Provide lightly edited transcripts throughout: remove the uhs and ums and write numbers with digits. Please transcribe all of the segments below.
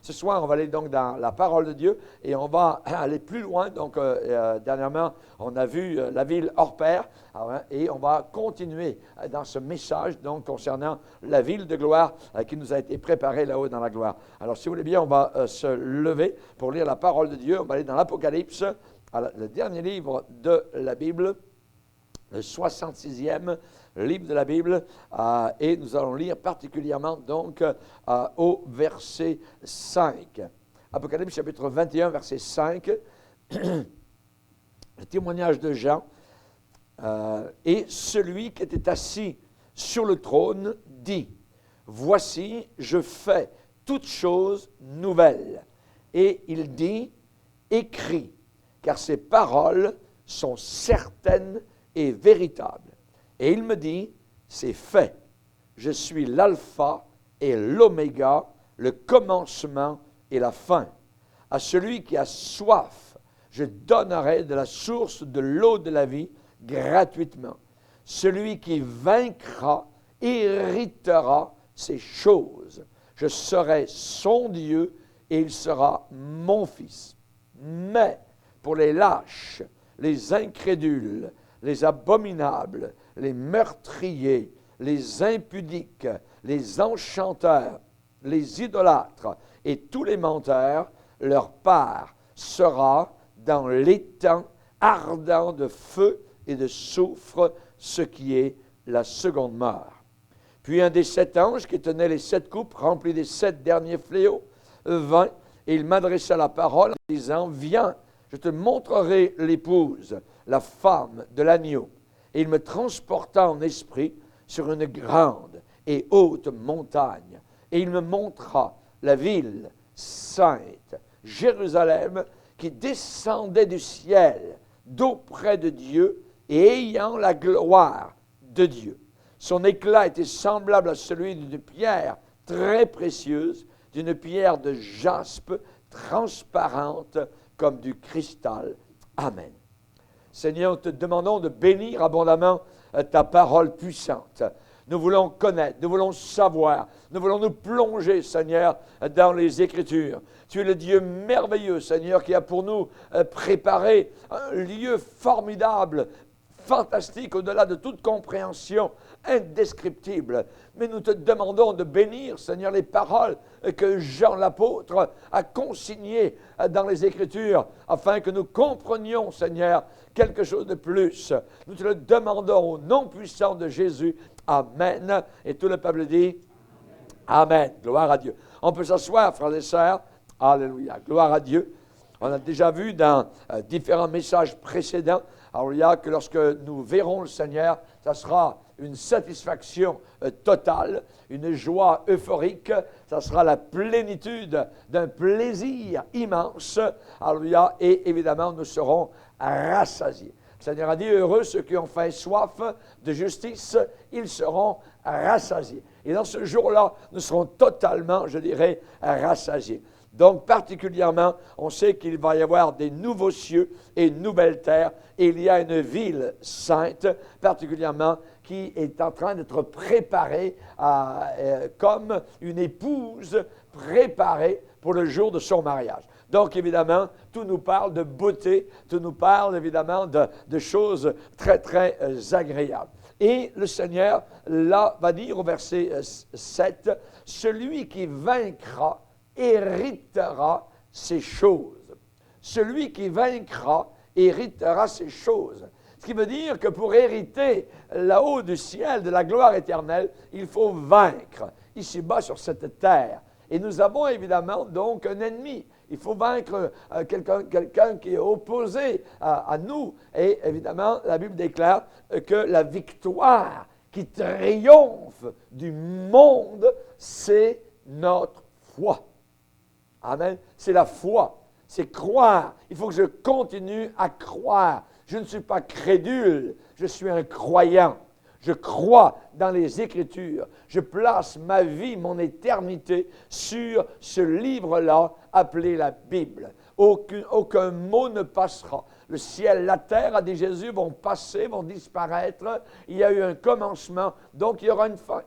Ce soir, on va aller donc dans la parole de Dieu et on va aller plus loin. Donc, dernièrement, on a vu la ville hors pair et on va continuer dans ce message donc concernant la ville de gloire qui nous a été préparée là-haut dans la gloire. Alors, si vous voulez bien, on va se lever pour lire la parole de Dieu. On va aller dans l'Apocalypse, le dernier livre de la Bible, le 66e livre de la Bible, et nous allons lire particulièrement donc au verset 5. Apocalypse chapitre 21, verset 5, le témoignage de Jean, et celui qui était assis sur le trône dit, « Voici, je fais toutes choses nouvelles. » Et il dit, « Écris, car ces paroles sont certaines et véritables. » Et il me dit, c'est fait. Je suis l'alpha et l'oméga, le commencement et la fin. À celui qui a soif, je donnerai de la source de l'eau de la vie gratuitement. Celui qui vaincra héritera ces choses. Je serai son Dieu et il sera mon fils. Mais pour les lâches, les incrédules, les abominables, les meurtriers, les impudiques, les enchanteurs, les idolâtres et tous les menteurs, leur part sera dans l'étang ardent de feu et de soufre, ce qui est la seconde mort. Puis un des 7 anges qui tenait les 7 coupes remplies des 7 derniers fléaux vint et il m'adressa la parole en disant, « Viens, je te montrerai l'épouse, la femme de l'agneau. » Et il me transporta en esprit sur une grande et haute montagne. Et il me montra la ville sainte, Jérusalem, qui descendait du ciel, d'auprès de Dieu, et ayant la gloire de Dieu. Son éclat était semblable à celui d'une pierre très précieuse, d'une pierre de jaspe, transparente comme du cristal. Amen. Seigneur, nous te demandons de bénir abondamment ta parole puissante. Nous voulons connaître, nous voulons savoir, nous voulons nous plonger, Seigneur, dans les Écritures. Tu es le Dieu merveilleux, Seigneur, qui a pour nous préparé un lieu formidable, fantastique, au-delà de toute compréhension, indescriptible. Mais nous te demandons de bénir, Seigneur, les paroles que Jean l'apôtre a consignées dans les Écritures, afin que nous comprenions, Seigneur, quelque chose de plus. Nous te le demandons au nom puissant de Jésus. Amen. Et tout le peuple dit Amen. Gloire à Dieu. On peut s'asseoir, frères et sœurs. Alléluia. Gloire à Dieu. On a déjà vu dans différents messages précédents, alléluia, que lorsque nous verrons le Seigneur, ça sera une satisfaction totale, une joie euphorique, ça sera la plénitude d'un plaisir immense, alléluia, et évidemment nous serons rassasiés. Le Seigneur a dit, heureux ceux qui ont faim et soif de justice, ils seront rassasiés. Et dans ce jour-là, nous serons totalement, je dirais, rassasiés. Donc, particulièrement, on sait qu'il va y avoir des nouveaux cieux et une nouvelle terre, et il y a une ville sainte, particulièrement, qui est en train d'être préparée comme une épouse préparée pour le jour de son mariage. Donc, évidemment, tout nous parle de beauté, tout nous parle, évidemment, de choses très, très agréables. Et le Seigneur, là, va dire au verset 7, « Celui qui vaincra héritera ces choses. » Celui qui vaincra héritera ces choses. Ce qui veut dire que pour hériter là-haut du ciel, de la gloire éternelle, il faut vaincre ici-bas sur cette terre. Et nous avons évidemment donc un ennemi. Il faut vaincre quelqu'un qui est opposé à nous. Et évidemment, la Bible déclare que la victoire qui triomphe du monde, c'est notre foi. Amen. C'est la foi. C'est croire. Il faut que je continue à croire. Je ne suis pas crédule, je suis un croyant. Je crois dans les Écritures. Je place ma vie, mon éternité sur ce livre-là appelé la Bible. Aucun mot ne passera. Le ciel, la terre, a dit Jésus, vont passer, vont disparaître. Il y a eu un commencement, donc il y aura une fin.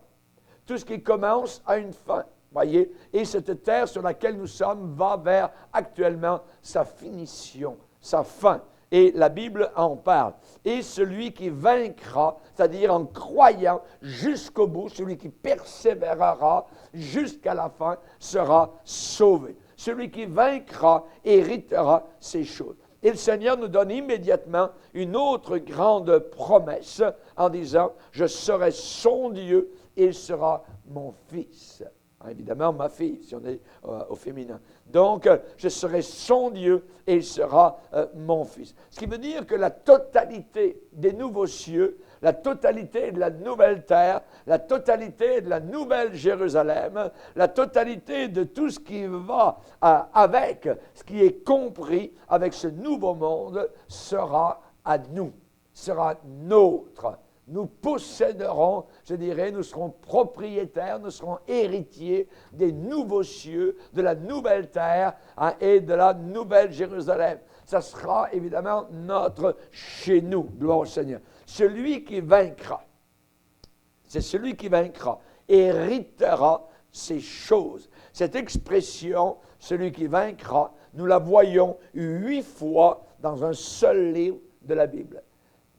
Tout ce qui commence a une fin. Voyez, et cette terre sur laquelle nous sommes va vers actuellement sa finition, sa fin. Et la Bible en parle. Et celui qui vaincra, c'est-à-dire en croyant jusqu'au bout, celui qui persévérera jusqu'à la fin, sera sauvé. Celui qui vaincra héritera ces choses. Et le Seigneur nous donne immédiatement une autre grande promesse en disant, je serai son Dieu et il sera mon fils. Évidemment, ma fille, si on est au féminin. Donc, je serai son Dieu et il sera mon fils. Ce qui veut dire que la totalité des nouveaux cieux, la totalité de la nouvelle terre, la totalité de la nouvelle Jérusalem, la totalité de tout ce qui va avec, ce qui est compris avec ce nouveau monde, sera à nous, sera nôtre. Nous posséderons, je dirais, nous serons propriétaires, nous serons héritiers des nouveaux cieux, de la nouvelle terre et de la nouvelle Jérusalem. Ça sera évidemment notre chez nous, gloire au Seigneur. Celui qui vaincra, c'est celui qui vaincra, héritera ces choses. Cette expression, celui qui vaincra, nous la voyons 8 fois dans un seul livre de la Bible,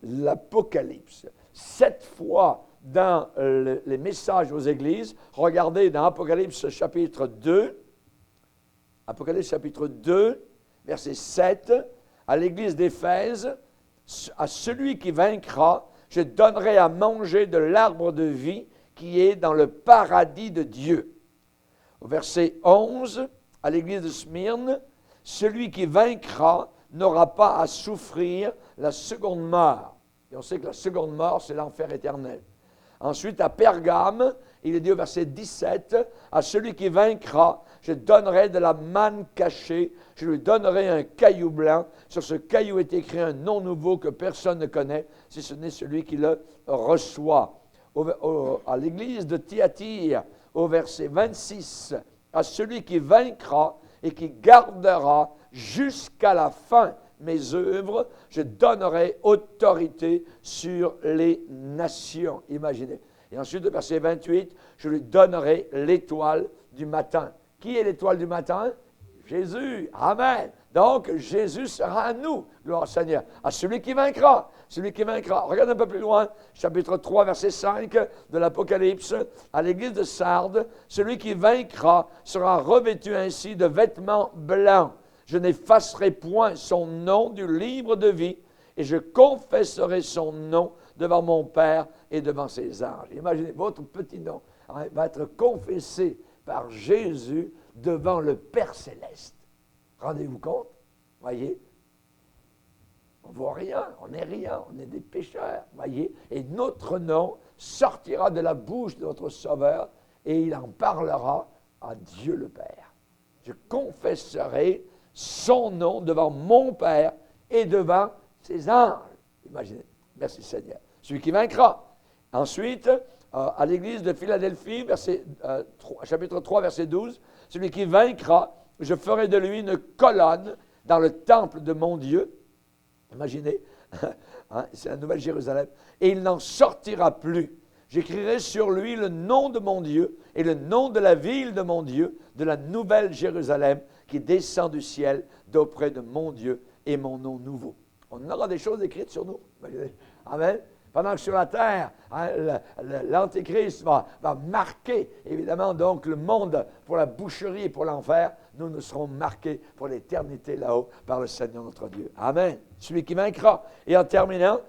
l'Apocalypse. 7 fois dans les messages aux églises. Regardez dans Apocalypse chapitre 2, verset 7, à l'église d'Éphèse, à celui qui vaincra, je donnerai à manger de l'arbre de vie qui est dans le paradis de Dieu. Au verset 11, à l'église de Smyrne, celui qui vaincra n'aura pas à souffrir la seconde mort. Et on sait que la seconde mort, c'est l'enfer éternel. Ensuite, à Pergame, il est dit au verset 17, à celui qui vaincra, je donnerai de la manne cachée, je lui donnerai un caillou blanc. Sur ce caillou est écrit un nom nouveau que personne ne connaît, si ce n'est celui qui le reçoit. À l'église de Thyatire, au verset 26, à celui qui vaincra et qui gardera jusqu'à la fin mes œuvres, je donnerai autorité sur les nations. Imaginez. Et ensuite, au verset 28, je lui donnerai l'étoile du matin. Qui est l'étoile du matin? Jésus. Amen. Donc, Jésus sera à nous, gloire au Seigneur. À celui qui vaincra. Celui qui vaincra. Regarde un peu plus loin, chapitre 3, verset 5 de l'Apocalypse. À l'église de Sardes, celui qui vaincra sera revêtu ainsi de vêtements blancs. Je n'effacerai point son nom du livre de vie et je confesserai son nom devant mon Père et devant ses anges. Imaginez, votre petit nom va être confessé par Jésus devant le Père céleste. Rendez-vous compte? Voyez? On ne voit rien, on n'est rien, on est des pécheurs. Voyez? Et notre nom sortira de la bouche de notre Sauveur et il en parlera à Dieu le Père. Je confesserai son nom devant mon Père et devant ses anges. Imaginez. Merci Seigneur. Celui qui vaincra. Ensuite, à l'église de Philadelphie, chapitre 3, verset 12, celui qui vaincra, je ferai de lui une colonne dans le temple de mon Dieu. Imaginez, c'est la nouvelle Jérusalem. Et il n'en sortira plus. J'écrirai sur lui le nom de mon Dieu et le nom de la ville de mon Dieu, de la nouvelle Jérusalem qui descend du ciel d'auprès de mon Dieu et mon nom nouveau. On aura des choses écrites sur nous. Amen. Pendant que sur la terre, l'Antéchrist va marquer, évidemment, donc le monde pour la boucherie et pour l'enfer. Nous serons marqués pour l'éternité là-haut par le Seigneur notre Dieu. Amen. Celui qui vaincra. Et en terminant,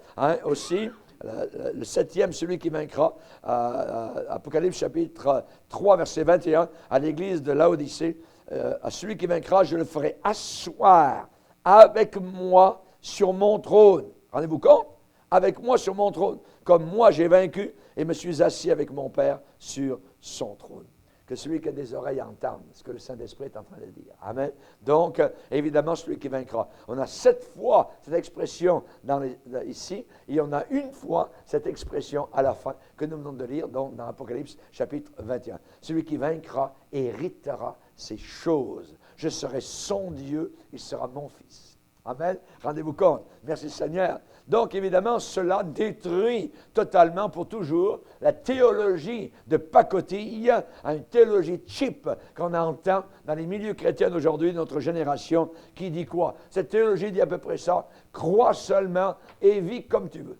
aussi, le 7e, celui qui vaincra, Apocalypse chapitre 3, verset 21, à l'église de Laodicée, à celui qui vaincra, je le ferai asseoir avec moi sur mon trône. Rendez-vous compte? Avec moi sur mon trône, comme moi j'ai vaincu et me suis assis avec mon Père sur son trône. Que celui qui a des oreilles entende ce que le Saint-Esprit est en train de dire. Amen. Donc, évidemment, celui qui vaincra. On a 7 fois cette expression ici, et on a une fois cette expression à la fin que nous venons de lire, donc dans Apocalypse chapitre 21. Celui qui vaincra héritera ces choses. Je serai son Dieu, il sera mon fils. Amen. Rendez-vous compte. Merci Seigneur. Donc, évidemment, cela détruit totalement pour toujours la théologie de pacotille, une théologie cheap qu'on entend dans les milieux chrétiens d'aujourd'hui, de notre génération, qui dit quoi? Cette théologie dit à peu près ça. Crois seulement et vis comme tu veux.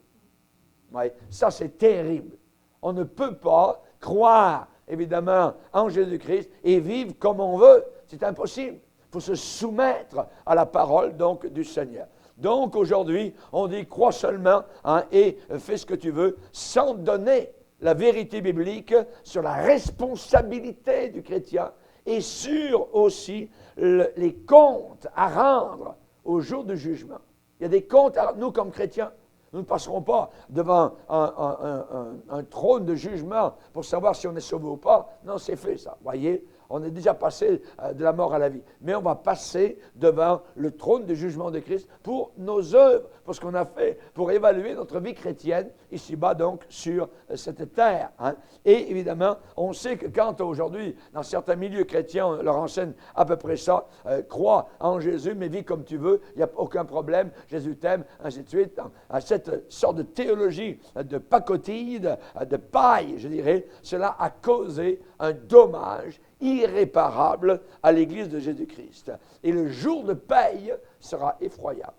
Oui, ça c'est terrible. On ne peut pas croire, évidemment, en Jésus-Christ et vivre comme on veut. C'est impossible. Il faut se soumettre à la parole, donc, du Seigneur. Donc, aujourd'hui, on dit, crois seulement et fais ce que tu veux, sans donner la vérité biblique sur la responsabilité du chrétien et sur aussi les comptes à rendre au jour du jugement. Il y a des comptes à rendre, nous, comme chrétiens. Nous ne passerons pas devant un trône de jugement pour savoir si on est sauvé ou pas. Non, c'est fait ça. Voyez, on est déjà passé de la mort à la vie. Mais on va passer devant le trône de jugement de Christ pour nos œuvres, pour ce qu'on a fait, pour évaluer notre vie chrétienne, ici-bas donc, sur cette terre. Et évidemment, on sait que quand aujourd'hui, dans certains milieux chrétiens, on leur enseigne à peu près ça, crois en Jésus, mais vis comme tu veux, il n'y a aucun problème, Jésus t'aime, ainsi de suite. Cette sorte de théologie de pacotille, de paille, je dirais, cela a causé un dommage irréparable à l'Église de Jésus-Christ. Et le jour de paye sera effroyable.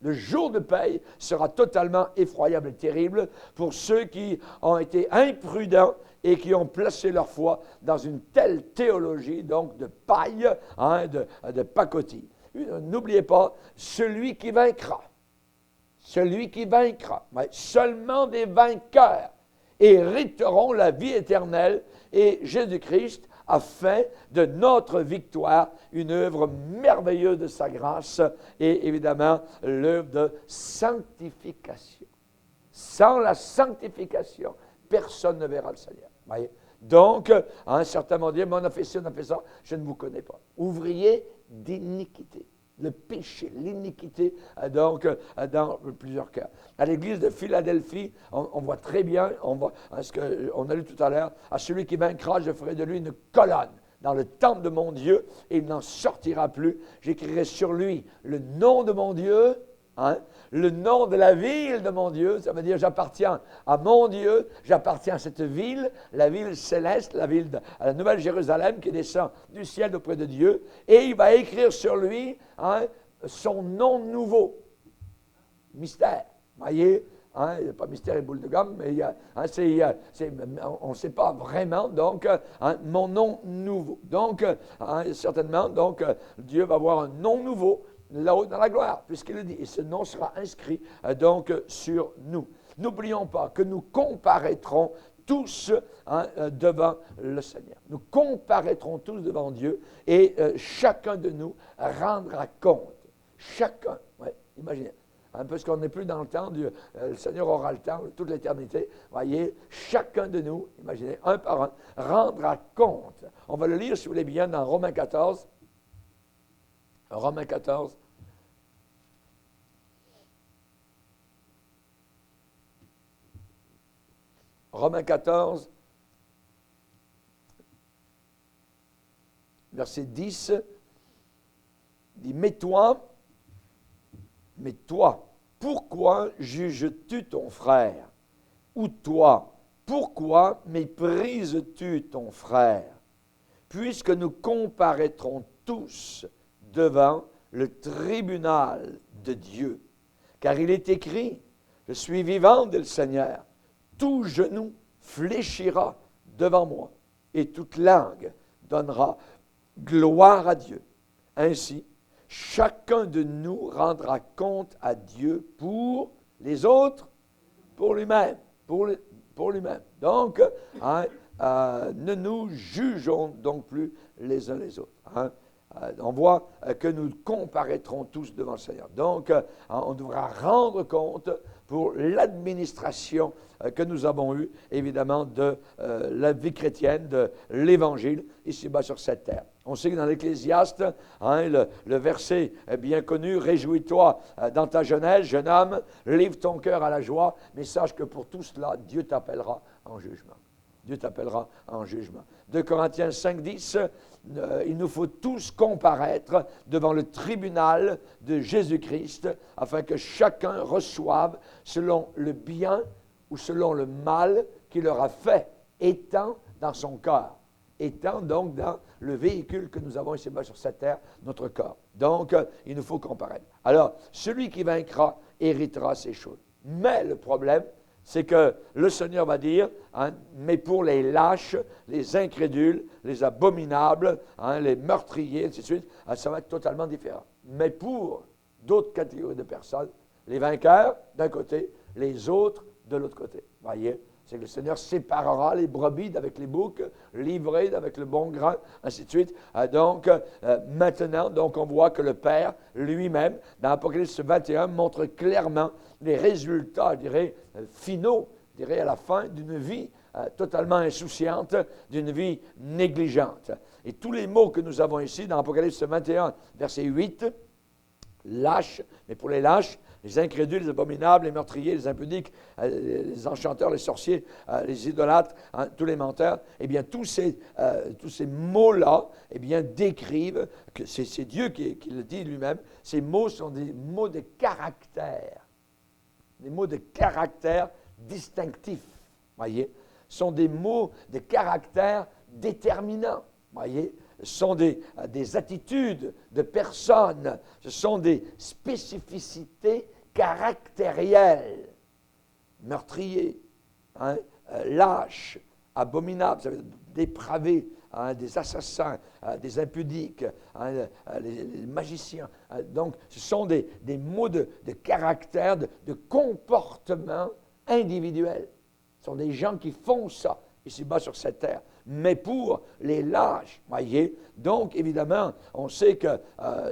Le jour de paye sera totalement effroyable et terrible pour ceux qui ont été imprudents et qui ont placé leur foi dans une telle théologie, donc de paille, de pacotille. N'oubliez pas, celui qui vaincra, seulement des vainqueurs hériteront la vie éternelle et Jésus-Christ a fait de notre victoire une œuvre merveilleuse de sa grâce et évidemment l'œuvre de sanctification. Sans la sanctification, personne ne verra le Seigneur. Voyez? Donc, à un certain moment, on a fait ci, on a fait ça, je ne vous connais pas. Ouvrier d'iniquité. Le péché, l'iniquité, donc, dans plusieurs cas. À l'église de Philadelphie, on voit très bien, ce qu'on a lu tout à l'heure, à celui qui vaincra, je ferai de lui une colonne dans le temple de mon Dieu, et il n'en sortira plus. J'écrirai sur lui le nom de mon Dieu, le nom de la ville de mon Dieu, ça veut dire j'appartiens à mon Dieu, j'appartiens à cette ville, la ville céleste, la ville de la Nouvelle Jérusalem qui descend du ciel auprès de Dieu, et il va écrire sur lui son nom nouveau. Mystère, voyez, il n'y a pas mystère et boule de gomme, mais on ne sait pas vraiment, donc, mon nom nouveau. Donc, certainement, donc, Dieu va avoir un nom nouveau, là-haut dans la gloire, puisqu'il le dit. Et ce nom sera inscrit donc sur nous. N'oublions pas que nous comparaîtrons tous devant le Seigneur. Nous comparaîtrons tous devant Dieu et chacun de nous rendra compte. Chacun, imaginez, parce qu'on n'est plus dans le temps, le Seigneur aura le temps, toute l'éternité. Voyez, chacun de nous, imaginez, un par un, rendra compte. On va le lire, si vous voulez bien, dans Romains 14. Romains 14. Romains 14, verset 10, dit, mais toi, pourquoi juges-tu ton frère? Ou toi, pourquoi méprises-tu ton frère? Puisque nous comparaîtrons tous devant le tribunal de Dieu. Car il est écrit, je suis vivant, dit le Seigneur, tout genou fléchira devant moi, et toute langue donnera gloire à Dieu. Ainsi, chacun de nous rendra compte à Dieu pour les autres, pour lui-même, pour lui-même. Donc, ne nous jugeons donc plus les uns les autres. On voit que nous comparaîtrons tous devant le Seigneur. Donc, on devra rendre compte pour l'administration que nous avons eue, évidemment, de la vie chrétienne, de l'Évangile, ici-bas sur cette terre. On sait que dans l'Ecclésiaste, le verset bien connu, « Réjouis-toi dans ta jeunesse, jeune homme, livre ton cœur à la joie, mais sache que pour tout cela, Dieu t'appellera en jugement. » Dieu t'appellera en jugement. 2 Corinthiens 5, 10, il nous faut tous comparaître devant le tribunal de Jésus-Christ afin que chacun reçoive selon le bien ou selon le mal qu'il aura fait, étant dans son corps. Étant donc dans le véhicule que nous avons ici-bas sur cette terre, notre corps. Donc, il nous faut comparaître. Alors, celui qui vaincra héritera ces choses. Mais le problème, c'est que le Seigneur va dire, mais pour les lâches, les incrédules, les abominables, les meurtriers, ainsi de suite, ça va être totalement différent. Mais pour d'autres catégories de personnes, les vainqueurs d'un côté, les autres de l'autre côté. Voyez? C'est que le Seigneur séparera les brebis d'avec les boucs, livrées d'avec le bon grain, ainsi de suite. Maintenant, on voit que le Père lui-même, dans Apocalypse 21, montre clairement les résultats, je dirais, finaux, je dirais, à la fin d'une vie totalement insouciante, d'une vie négligente. Et tous les mots que nous avons ici, dans Apocalypse 21, verset 8, lâches, mais pour les lâches, les incrédules, les abominables, les meurtriers, les impudiques, les enchanteurs, les sorciers, les idolâtres, tous les menteurs, eh bien, tous ces mots-là, eh bien, décrivent, que c'est Dieu qui le dit lui-même, ces mots sont des mots de caractère. Des mots de caractère distinctif, voyez, sont des mots de caractère déterminant, voyez. Ce sont des attitudes de personnes, ce sont des spécificités caractérielles. Meurtriers, lâches, abominables, ça veut dire dépravés, des assassins, des impudiques, les magiciens. Donc, ce sont des mots de caractère, de comportement individuel. Ce sont des gens qui font ça ici-bas sur cette terre. Mais pour les lâches, voyez, donc évidemment, on sait que,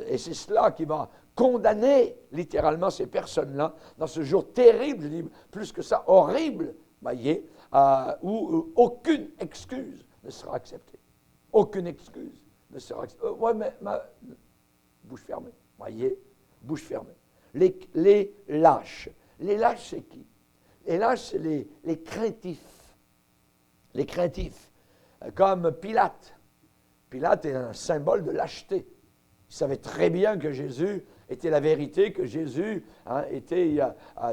et c'est cela qui va condamner littéralement ces personnes-là dans ce jour terrible, je dis plus que ça, horrible, voyez, où aucune excuse ne sera acceptée. Aucune excuse ne sera acceptée. Ouais, mais bouche fermée, voyez, bouche fermée. Les lâches. Les lâches, c'est qui? Les lâches, c'est les craintifs. Les craintifs. Comme Pilate. Pilate est un symbole de lâcheté. Il savait très bien que Jésus était la vérité, que Jésus était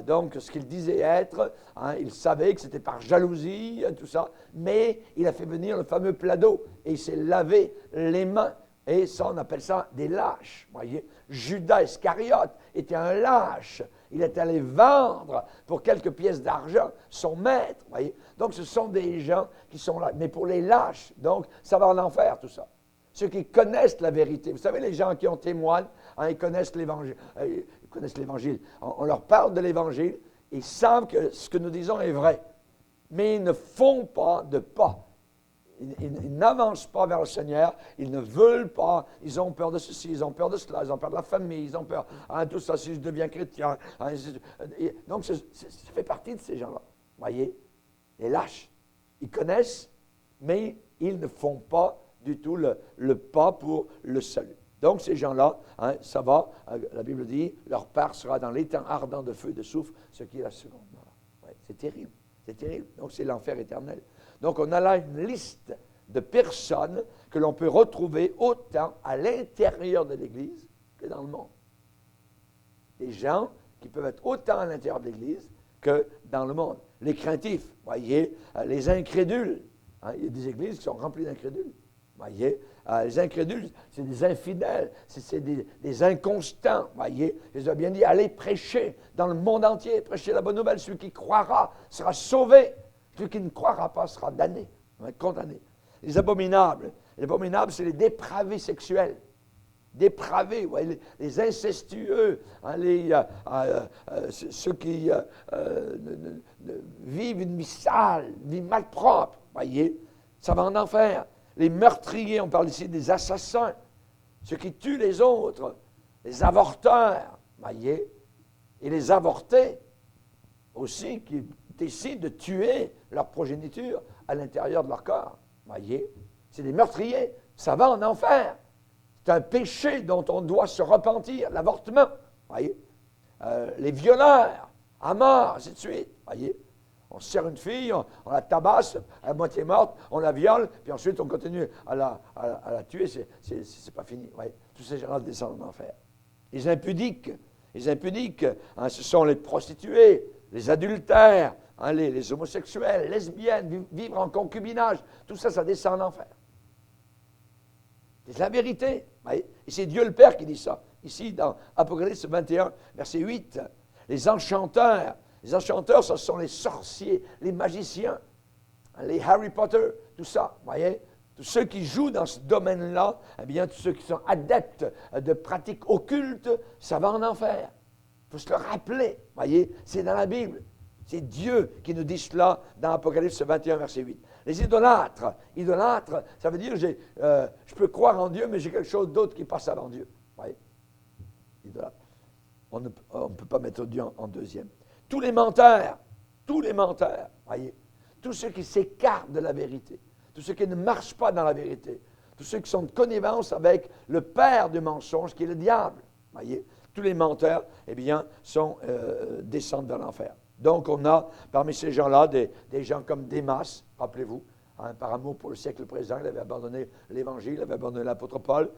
donc ce qu'il disait être. Il savait que c'était par jalousie, tout ça. Mais il a fait venir le fameux plat d'eau et il s'est lavé les mains. Et ça, on appelle ça des lâches. Voyez, Judas Iscariote était un lâche. Il est allé vendre pour quelques pièces d'argent son maître. Voyez. Donc, ce sont des gens qui sont là. Mais pour les lâches, donc, ça va en enfer, tout ça. Ceux qui connaissent la vérité. Vous savez, les gens qui en témoignent, ils connaissent l'Évangile. Ils connaissent l'Évangile. On leur parle de l'Évangile. Ils savent que ce que nous disons est vrai. Mais ils ne font pas de pas. Ils n'avancent pas vers le Seigneur, ils ne veulent pas, ils ont peur de ceci, ils ont peur de cela, ils ont peur de la famille, ils ont peur de tout ça, si je deviens chrétien. Donc, ça fait partie de ces gens-là. Voyez, les lâches, ils connaissent, mais ils ne font pas du tout le pas pour le salut. Donc, ces gens-là, ça va, la Bible dit, leur part sera dans l'étang ardent de feu et de soufre, ce qui est la seconde mort. Ouais, c'est terrible, c'est terrible. Donc, c'est l'enfer éternel. Donc, on a là une liste de personnes que l'on peut retrouver autant à l'intérieur de l'Église que dans le monde. Des gens qui peuvent être autant à l'intérieur de l'Église que dans le monde. Les craintifs, voyez, les incrédules. Il y a des églises qui sont remplies d'incrédules. Voyez, les incrédules, c'est des infidèles, c'est des inconstants. Voyez, Jésus a bien dit, allez prêcher dans le monde entier, prêcher la bonne nouvelle. Celui qui croira sera sauvé. Celui qui ne croira pas sera damné, condamné. Les abominables, c'est les dépravés sexuels. Dépravés, ouais, les incestueux, ceux qui vivent une vie sale, une vie malpropre, voyez, ça va en enfer. Les meurtriers, on parle ici des assassins, ceux qui tuent les autres, les avorteurs, voyez, et les avortés aussi, qui décident de tuer leur progéniture à l'intérieur de leur corps. Voyez, c'est des meurtriers, ça va en enfer. C'est un péché dont on doit se repentir, l'avortement. Voyez, les violeurs, à mort, ainsi de suite. Voyez, On serre une fille, on la tabasse, à moitié morte, on la viole, puis ensuite on continue à la tuer, c'est pas fini. Ouais. Tous ces gens-là descendent en enfer. Les impudiques, ce sont les prostituées, les adultères, les homosexuels, lesbiennes, vivre en concubinage, tout ça, ça descend en enfer. C'est la vérité. Et c'est Dieu le Père qui dit ça. Ici, dans Apocalypse 21, verset 8, les enchanteurs, ce sont les sorciers, les magiciens, les Harry Potter, tout ça, voyez. Tous ceux qui jouent dans ce domaine-là, eh bien, tous ceux qui sont adeptes de pratiques occultes, ça va en enfer. Il faut se le rappeler, voyez, c'est dans la Bible. C'est Dieu qui nous dit cela dans Apocalypse 21, verset 8. Les idolâtres, ça veut dire je peux croire en Dieu, mais j'ai quelque chose d'autre qui passe avant Dieu. Voyez, idolâtre. On ne peut pas mettre Dieu en deuxième. Tous les menteurs, voyez, tous ceux qui s'écartent de la vérité, tous ceux qui ne marchent pas dans la vérité, tous ceux qui sont de connivence avec le père du mensonge, qui est le diable, voyez, tous les menteurs, eh bien, descendent dans l'enfer. Donc, on a parmi ces gens-là des gens comme Démas, rappelez-vous, par amour pour le siècle présent, il avait abandonné l'Évangile, il avait abandonné l'apôtre Paul.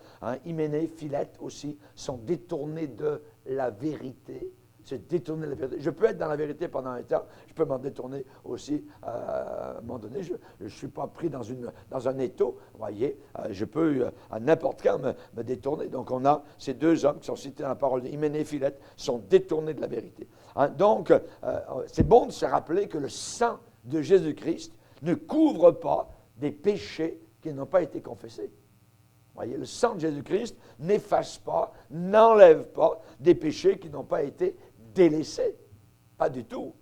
Hyménée, Philette aussi, sont détournés de la vérité. C'est détourner la vérité. Je peux être dans la vérité pendant un temps, je peux m'en détourner aussi à un moment donné. Je ne suis pas pris dans un étau, voyez. Je peux à n'importe quand me détourner. Donc on a ces deux hommes qui sont cités dans la parole d'Hyménée et Philette, sont détournés de la vérité. Donc c'est bon de se rappeler que le sang de Jésus-Christ ne couvre pas des péchés qui n'ont pas été confessés. Voyez, le sang de Jésus-Christ n'efface pas, n'enlève pas des péchés qui n'ont pas été délaissés. Pas du tout,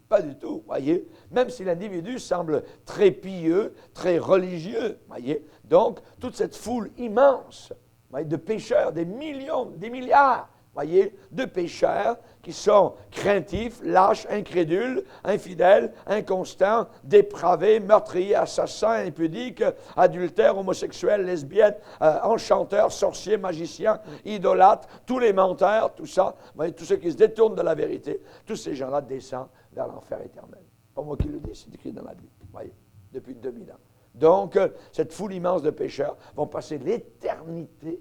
voyez. Même si l'individu semble très pieux, très religieux, voyez. Donc, toute cette foule immense, voyez, de pécheurs, des millions, des milliards, voyez, de pécheurs qui sont craintifs, lâches, incrédules, infidèles, inconstants, dépravés, meurtriers, assassins, impudiques, adultères, homosexuels, lesbiennes, enchanteurs, sorciers, magiciens, idolâtres, tous les menteurs, tout ça, voyez, tous ceux qui se détournent de la vérité, tous ces gens-là descendent vers l'enfer éternel. Pas moi qui le dis, c'est écrit dans la Bible, voyez, depuis 2000 ans. Donc, cette foule immense de pécheurs vont passer l'éternité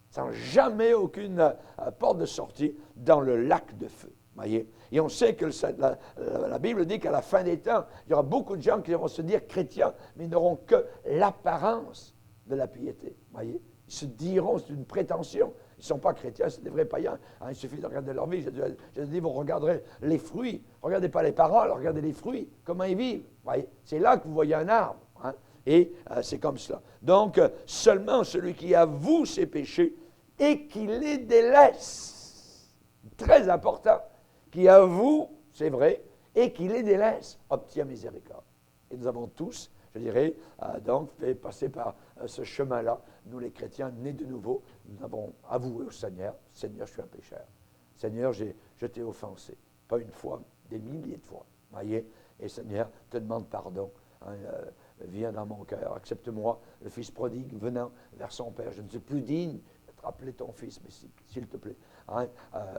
sans jamais aucune porte de sortie dans le lac de feu. Voyez? Et on sait que la Bible dit qu'à la fin des temps, il y aura beaucoup de gens qui vont se dire chrétiens, mais ils n'auront que l'apparence de la piété. Voyez? Ils se diront, c'est une prétention. Ils ne sont pas chrétiens, c'est des vrais païens. Il suffit de regarder leur vie. Je dis, vous regarderez les fruits. Regardez pas les paroles, regardez les fruits, comment ils vivent. Voyez? C'est là que vous voyez un arbre. Et c'est comme cela. Donc, seulement celui qui avoue ses péchés et qui les délaisse, très important, qui avoue, c'est vrai, et qui les délaisse, obtient miséricorde. Et nous avons tous, je dirais, donc fait passer par ce chemin-là, nous les chrétiens nés de nouveau, nous avons avoué au Seigneur, Seigneur, je suis un pécheur. Seigneur, je t'ai offensé, pas une fois, des milliers de fois, voyez, et Seigneur, te demande pardon. Viens dans mon cœur, accepte-moi, le fils prodigue venant vers son père, je ne suis plus digne de te rappeler ton fils, mais s'il te plaît,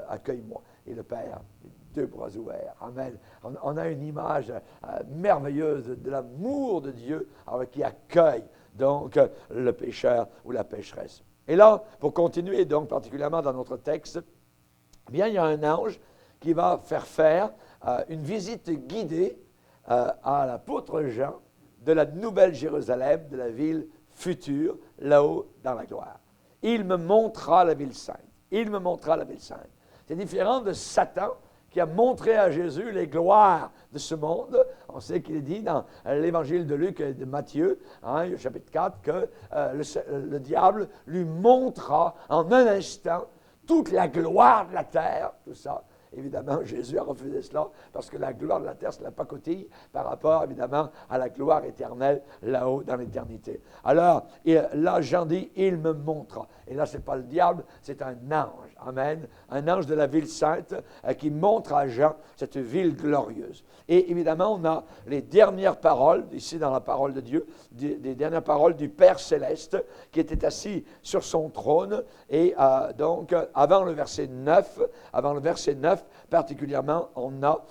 accueille-moi. Et le père, deux bras ouverts, amen. On a une image merveilleuse de l'amour de Dieu qui accueille donc le pécheur ou la pécheresse. Et là, pour continuer donc particulièrement dans notre texte, bien il y a un ange qui va faire une visite guidée à l'apôtre Jean de la Nouvelle Jérusalem, de la ville future, là-haut dans la gloire. Il me montrera la ville sainte. Il me montrera la ville sainte. C'est différent de Satan qui a montré à Jésus les gloires de ce monde. On sait qu'il est dit dans l'évangile de Luc et de Matthieu, chapitre 4, que le diable lui montrera en un instant toute la gloire de la terre, tout ça. Évidemment, Jésus a refusé cela parce que la gloire de la terre, c'est la pacotille par rapport, évidemment, à la gloire éternelle là-haut dans l'éternité. Alors, là, Jean dit, il me montrera. Et là, ce n'est pas le diable, c'est un ange. Amen. Un ange de la ville sainte qui montre à Jean cette ville glorieuse. Et évidemment, on a les dernières paroles, ici dans la parole de Dieu, des dernières paroles du Père céleste qui était assis sur son trône. Et donc, avant le verset 9, 9, particulièrement, on a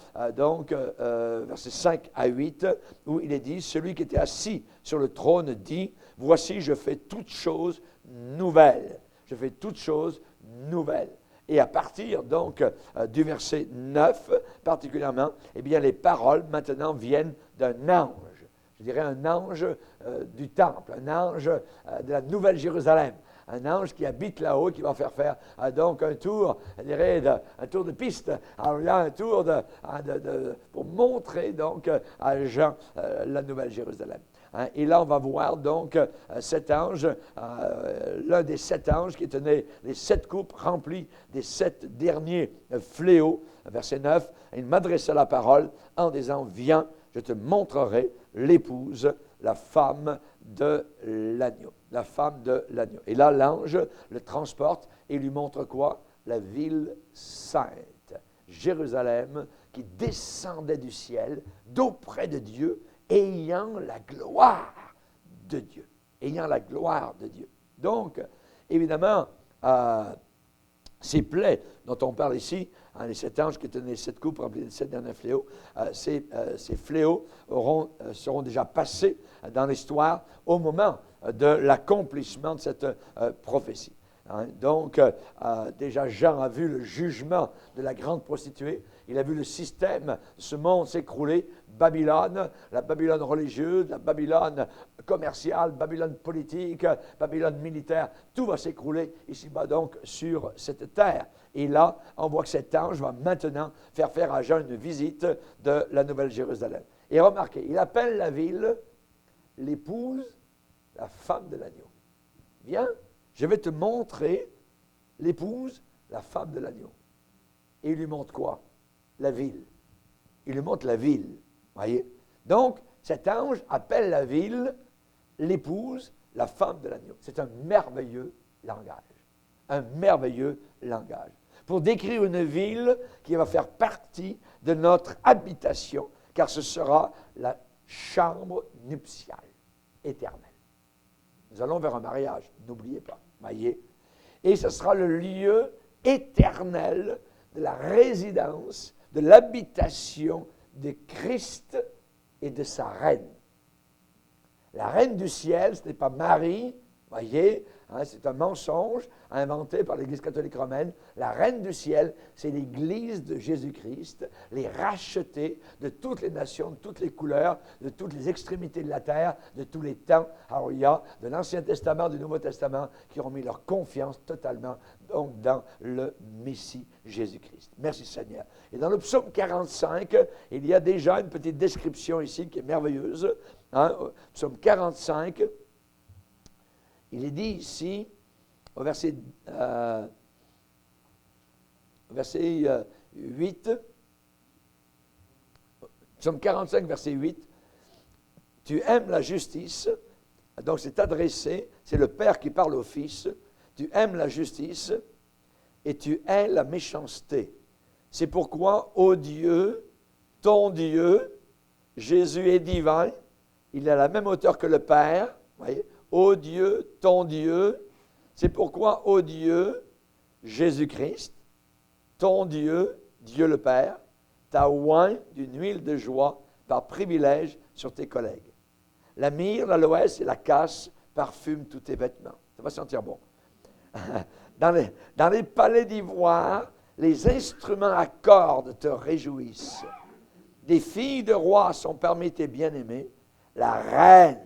versets 5 à 8, où il est dit, celui qui était assis sur le trône dit, voici, je fais toutes choses nouvelles. Je fais toutes choses nouvelles. Et à partir donc du verset 9 particulièrement, eh bien les paroles maintenant viennent d'un ange. Je dirais un ange du temple, un ange de la Nouvelle Jérusalem. Un ange qui habite là-haut, qui va faire donc un tour, je dirais, un tour de piste. Alors il y a un tour pour montrer donc à Jean la Nouvelle Jérusalem. Et là, on va voir donc cet ange, l'un des 7 anges qui tenait les 7 coupes remplies des 7 derniers fléaux. Verset 9, il m'adressa la parole en disant, viens, je te montrerai l'épouse, la femme de l'agneau. La femme de l'agneau. Et là, l'ange le transporte et lui montre quoi? La ville sainte, Jérusalem, qui descendait du ciel, d'auprès de Dieu, ayant la gloire de Dieu. Ayant la gloire de Dieu. Donc, évidemment, ces plaies dont on parle ici, les 7 anges qui tenaient les 7 coupes remplies des 7 derniers fléaux, ces fléaux seront déjà passés dans l'histoire au moment de l'accomplissement de cette prophétie. Donc, déjà, Jean a vu le jugement de la grande prostituée. Il a vu le système de ce monde s'écrouler. Babylone, la Babylone religieuse, la Babylone commerciale, Babylone politique, Babylone militaire, tout va s'écrouler ici-bas donc sur cette terre. Et là, on voit que cet ange va maintenant faire à Jean une visite de la Nouvelle Jérusalem. Et remarquez, il appelle la ville l'épouse, la femme de l'agneau. Viens, je vais te montrer l'épouse, la femme de l'agneau. Et il lui montre quoi? La ville. Il lui montre la ville. Voyez? Donc, cet ange appelle la ville l'épouse, la femme de l'agneau. C'est un merveilleux langage. Un merveilleux langage. Pour décrire une ville qui va faire partie de notre habitation, car ce sera la chambre nuptiale éternelle. Nous allons vers un mariage, n'oubliez pas. Voyez? Et ce sera le lieu éternel de la résidence, de l'habitation de Christ et de sa reine. La reine du ciel, ce n'est pas Marie, voyez, c'est un mensonge inventé par l'Église catholique romaine. La reine du ciel, c'est l'Église de Jésus-Christ, les rachetés de toutes les nations, de toutes les couleurs, de toutes les extrémités de la terre, de tous les temps. Alors il y a de l'Ancien Testament, du Nouveau Testament, qui ont mis leur confiance totalement donc, dans le Messie Jésus-Christ. Merci Seigneur. Et dans le psaume 45, il y a déjà une petite description ici qui est merveilleuse. Psaume 45, il est dit ici, au verset 8, psaume 45, verset 8, tu aimes la justice, donc c'est adressé, c'est le Père qui parle au Fils, tu aimes la justice et tu hais la méchanceté. C'est pourquoi, ô Dieu, ton Dieu, Jésus est divin, il est à la même hauteur que le Père, voyez, ô Dieu, ton Dieu, c'est pourquoi, ô Dieu, Jésus-Christ, ton Dieu, Dieu le Père, t'a oint d'une huile de joie par privilège sur tes collègues. La myrrhe, l'aloès et la casse parfument tous tes vêtements. Ça va sentir bon. Dans les palais d'ivoire, les instruments à cordes te réjouissent. Des filles de rois sont parmi tes bien-aimés. La reine,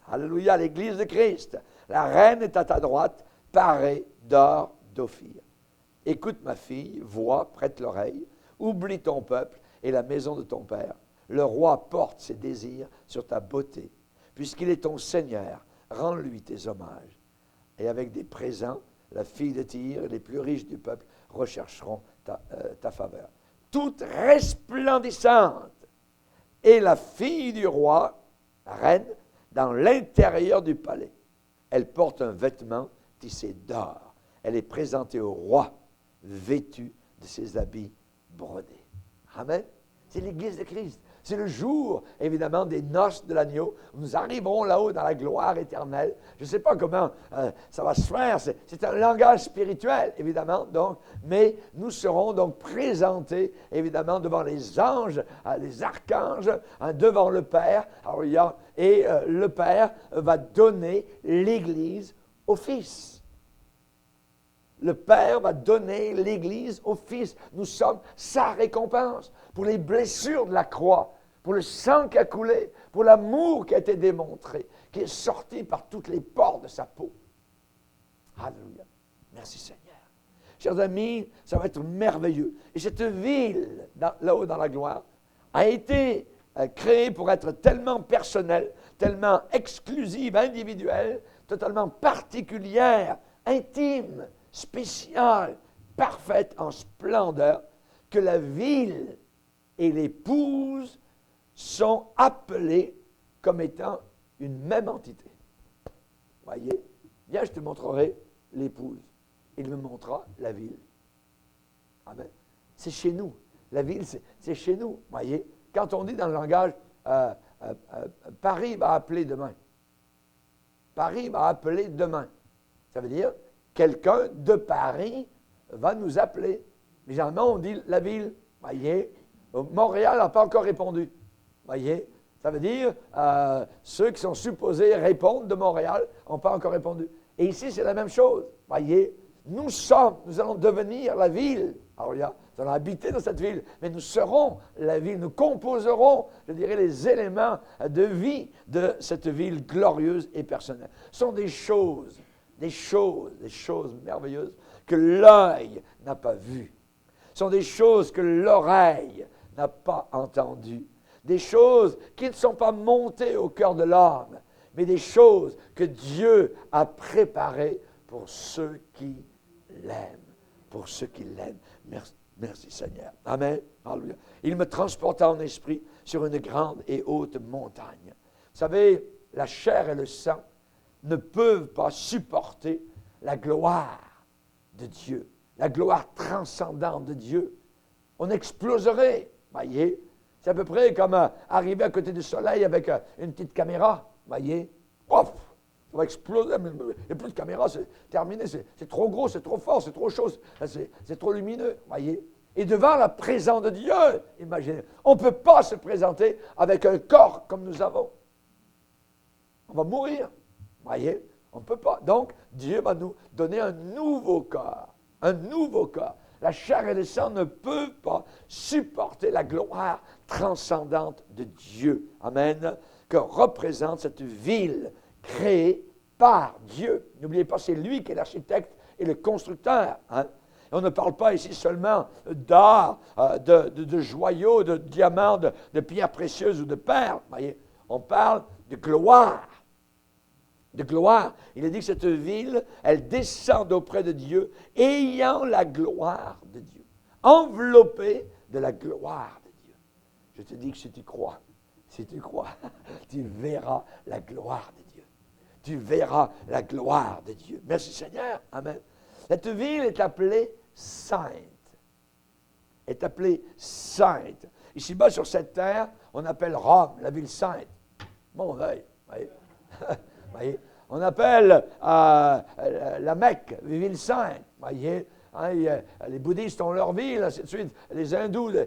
alléluia, l'Église de Christ, la reine est à ta droite, parée d'or d'Ophir. Écoute ma fille, vois, prête l'oreille, oublie ton peuple et la maison de ton père. Le roi porte ses désirs sur ta beauté. Puisqu'il est ton Seigneur, rends-lui tes hommages. Et avec des présents, la fille de Tyr et les plus riches du peuple rechercheront ta faveur. Toute resplendissante est la fille du roi, la reine, dans l'intérieur du palais. Elle porte un vêtement tissé d'or. Elle est présentée au roi, vêtue de ses habits brodés. Amen. C'est l'Église de Christ. C'est le jour, évidemment, des noces de l'agneau. Nous arriverons là-haut dans la gloire éternelle. Je ne sais pas comment ça va se faire. C'est un langage spirituel, évidemment, donc, mais nous serons donc présentés, évidemment, devant les anges, les archanges, devant le Père. Alors, le Père va donner l'Église au Fils. Le Père va donner l'Église au Fils. Nous sommes sa récompense pour les blessures de la croix, pour le sang qui a coulé, pour l'amour qui a été démontré, qui est sorti par toutes les pores de sa peau. Alléluia. Merci Seigneur. Chers amis, ça va être merveilleux. Et cette ville, là-haut dans la gloire, a été créée pour être tellement personnelle, tellement exclusive, individuelle, totalement particulière, intime, spéciale, parfaite en splendeur, que la ville et l'épouse sont appelés comme étant une même entité. Voyez, viens, je te montrerai l'épouse. Il me montrera la ville. Amen. C'est chez nous. La ville, c'est chez nous. Voyez, quand on dit dans le langage, Paris va appeler demain. Paris va appeler demain. Ça veut dire, quelqu'un de Paris va nous appeler. Mais généralement, on dit la ville. Voyez, Montréal n'a pas encore répondu. Voyez, ça veut dire ceux qui sont supposés répondre de Montréal n'ont pas encore répondu. Et ici, c'est la même chose. Voyez, nous allons devenir la ville. Alors, nous allons habiter dans cette ville, mais nous serons la ville, nous composerons, je dirais, les éléments de vie de cette ville glorieuse et personnelle. Ce sont des choses merveilleuses que l'œil n'a pas vues. Ce sont des choses que l'oreille n'a pas entendues. Des choses qui ne sont pas montées au cœur de l'homme, mais des choses que Dieu a préparées pour ceux qui l'aiment. Pour ceux qui l'aiment. Merci Seigneur. Amen. Alléluia. Il me transporta en esprit sur une grande et haute montagne. Vous savez, la chair et le sang ne peuvent pas supporter la gloire de Dieu, la gloire transcendante de Dieu. On exploserait, voyez. C'est à peu près comme arriver à côté du soleil avec une petite caméra, voyez. Ouf, ça va exploser, il n'y a plus de caméra, c'est terminé, c'est trop gros, c'est trop fort, c'est trop chaud, c'est trop lumineux, voyez. Et devant la présence de Dieu, imaginez, on ne peut pas se présenter avec un corps comme nous avons. On va mourir. Voyez, on ne peut pas. Donc, Dieu va nous donner un nouveau corps. Un nouveau corps. La chair et le sang ne peuvent pas supporter la gloire transcendante de Dieu. Amen. Que représente cette ville créée par Dieu. N'oubliez pas, c'est lui qui est l'architecte et le constructeur. Hein? On ne parle pas ici seulement d'art, de joyaux, de diamants, de pierres précieuses ou de perles. Voyez, on parle de gloire. De gloire. Il est dit que cette ville, elle descend auprès de Dieu, ayant la gloire de Dieu, enveloppée de la gloire de Dieu. Je te dis que si tu crois, tu verras la gloire de Dieu. Tu verras la gloire de Dieu. Merci Seigneur. Amen. Cette ville est appelée sainte. Est appelée sainte. Ici-bas, sur cette terre, on appelle Rome, la ville sainte. Bon, voyez. Voyez, on appelle la Mecque, la ville sainte. Voyez, hein, les bouddhistes ont leur ville, ainsi de suite. Les hindous, non.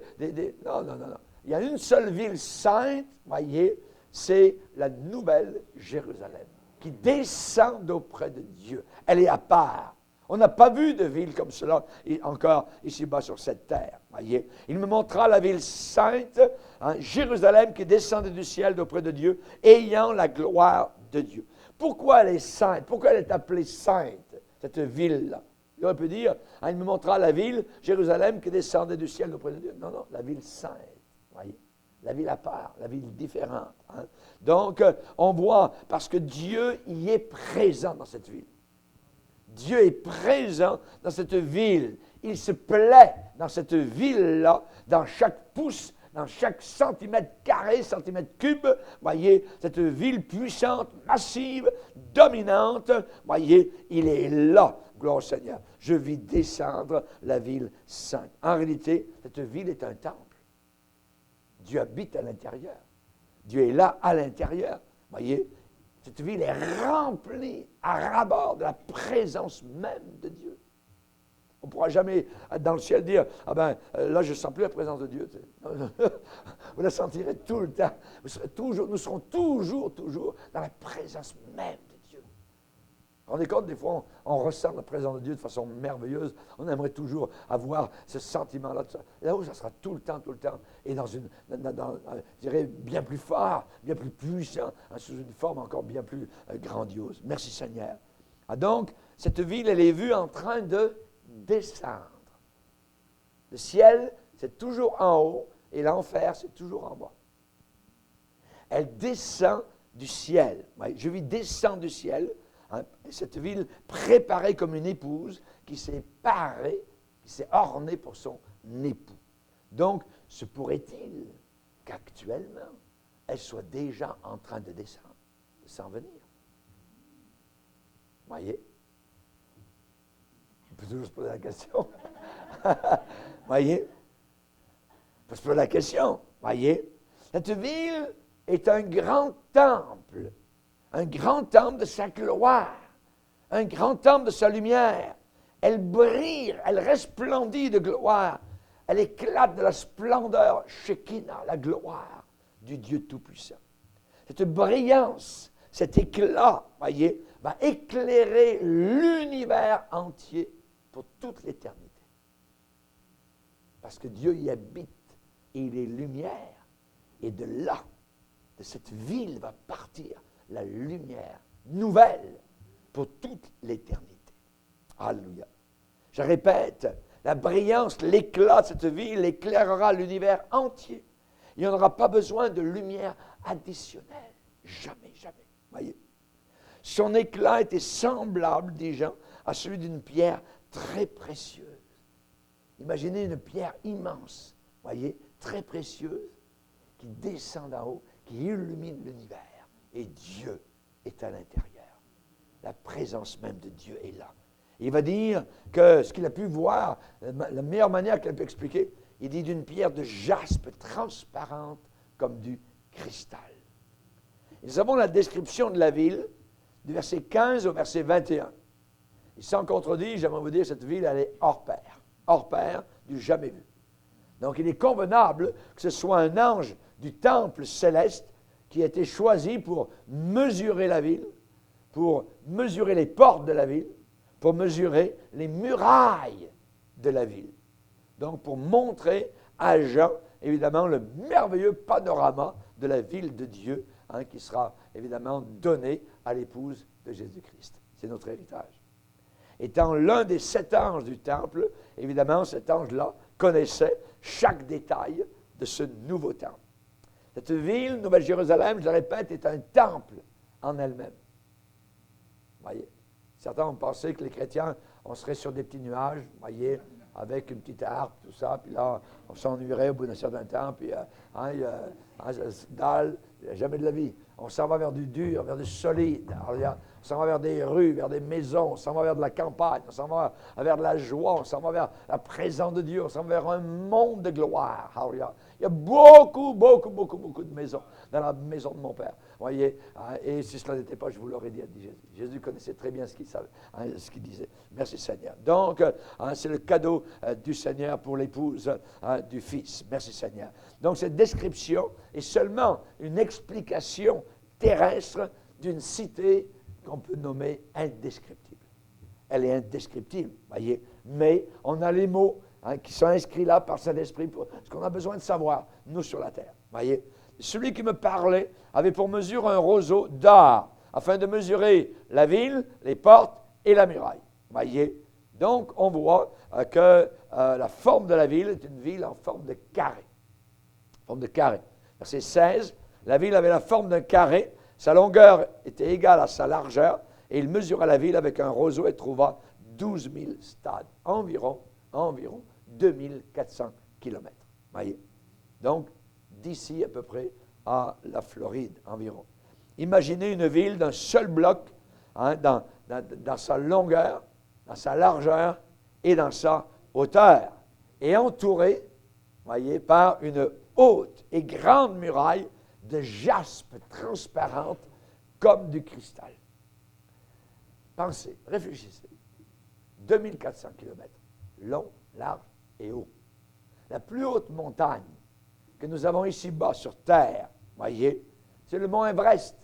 Il y a une seule ville sainte, voyez, c'est la nouvelle Jérusalem, qui descend auprès de Dieu. Elle est à part. On n'a pas vu de ville comme cela encore ici-bas sur cette terre. Voyez, il me montra la ville sainte, hein, Jérusalem, qui descendait du ciel d'auprès de Dieu, ayant la gloire de Dieu. Pourquoi elle est sainte? Pourquoi elle est appelée sainte, cette ville-là? Il aurait pu dire, hein, il me montra la ville, Jérusalem, qui descendait du ciel d'auprès de Dieu. Non, la ville sainte. Voyez, la ville à part, la ville différente. Hein. Donc, on voit, parce que Dieu y est présent dans cette ville. Dieu est présent dans cette ville. Il se plaît dans cette ville-là, dans chaque pouce, dans chaque centimètre carré, centimètre cube. Voyez, cette ville puissante, massive, dominante. Voyez, il est là. Gloire au Seigneur. Je vis descendre la ville sainte. En réalité, cette ville est un temple. Dieu habite à l'intérieur. Dieu est là à l'intérieur. Voyez, cette ville est remplie à ras-bord de la présence même de Dieu. On ne pourra jamais, dans le ciel, dire « Ah ben, là, je ne sens plus la présence de Dieu. » Vous la sentirez tout le temps. Nous serons toujours dans la présence même de Dieu. Vous vous rendez compte, des fois, on ressent la présence de Dieu de façon merveilleuse. On aimerait toujours avoir ce sentiment-là. Là-haut, ça sera tout le temps. Et je dirais, bien plus fort, bien plus puissant, sous une forme encore bien plus grandiose. Merci Seigneur. Ah, donc, cette ville, elle est vue en train de descendre. Le ciel, c'est toujours en haut, et l'enfer, c'est toujours en bas. Elle descend du ciel. Je vis descendre du ciel. Cette ville préparée comme une épouse qui s'est parée, qui s'est ornée pour son époux. Donc, se pourrait-il qu'actuellement, elle soit déjà en train de descendre, de s'en venir? Voyez? On peut toujours se poser la question. Voyez? On peut se poser la question. Voyez? Cette ville est un grand temple de sa gloire, un grand temple de sa lumière. Elle brille, elle resplendit de gloire. Elle éclate de la splendeur, Shekinah, la gloire du Dieu Tout-Puissant. Cette brillance, cet éclat, voyez, va éclairer l'univers entier pour toute l'éternité. Parce que Dieu y habite et il est lumière. Et de là, de cette ville va partir la lumière nouvelle pour toute l'éternité. Alléluia. Je répète, la brillance, l'éclat de cette ville éclairera l'univers entier. Il n'y en aura pas besoin de lumière additionnelle. Jamais. Voyez. Son éclat était semblable, dis gens, à celui d'une pierre très précieuse. Imaginez une pierre immense, voyez, très précieuse, qui descend d'en haut, qui illumine l'univers. Et Dieu est à l'intérieur. La présence même de Dieu est là. Il va dire que ce qu'il a pu voir, la meilleure manière qu'il a pu expliquer, il dit d'une pierre de jaspe transparente comme du cristal. Et nous avons la description de la ville, du verset 15 au verset 21. Et sans contredire, j'aimerais vous dire, cette ville, elle est hors pair, du jamais vu. Donc il est convenable que ce soit un ange du temple céleste qui a été choisi pour mesurer la ville, pour mesurer les portes de la ville, pour mesurer les murailles de la ville. Donc pour montrer à Jean, évidemment, le merveilleux panorama de la ville de Dieu, qui sera évidemment donné à l'épouse de Jésus-Christ. C'est notre héritage. Étant l'un des 7 anges du temple, évidemment, cet ange-là connaissait chaque détail de ce nouveau temple. Cette ville, Nouvelle-Jérusalem, je le répète, est un temple en elle-même. Voyez, certains ont pensé que les chrétiens, on serait sur des petits nuages, voyez, avec une petite harpe, tout ça, puis là, on s'ennuierait au bout d'un certain temps, puis il n'y a jamais de la vie. On s'en va vers du dur, vers du solide. Alors, on s'en va vers des rues, vers des maisons, on s'en va vers de la campagne, on s'en va vers de la joie, on s'en va vers la présence de Dieu, on s'en va vers un monde de gloire. Alors, il y a beaucoup de maisons dans la maison de mon Père. Voyez, et si cela n'était pas, je vous l'aurais dit, a dit Jésus. Jésus connaissait très bien ce qu'il savait, ce qu'il disait. Merci Seigneur. Donc, c'est le cadeau du Seigneur pour l'épouse du Fils. Merci Seigneur. Donc, cette description est seulement une explication terrestre d'une cité qu'on peut nommer indescriptible. Elle est indescriptible, voyez, mais on a les mots qui sont inscrits là par Saint-Esprit pour ce qu'on a besoin de savoir, nous, sur la terre. Voyez, celui qui me parlait avait pour mesure un roseau d'or, afin de mesurer la ville, les portes et la muraille. Voyez, donc on voit que la forme de la ville est une ville en forme de carré. Forme de carré. Verset 16, la ville avait la forme d'un carré, sa longueur était égale à sa largeur, et il mesura la ville avec un roseau et trouva 12 000 stades, environ 2400 kilomètres. Voyez? Donc, d'ici à peu près à la Floride environ. Imaginez une ville d'un seul bloc, dans sa longueur, dans sa largeur et dans sa hauteur, et entourée, voyez, par une haute et grande muraille de jaspe transparente comme du cristal. Pensez, réfléchissez. 2400 km, long, large et haut. La plus haute montagne que nous avons ici-bas sur Terre, voyez, c'est le mont Everest,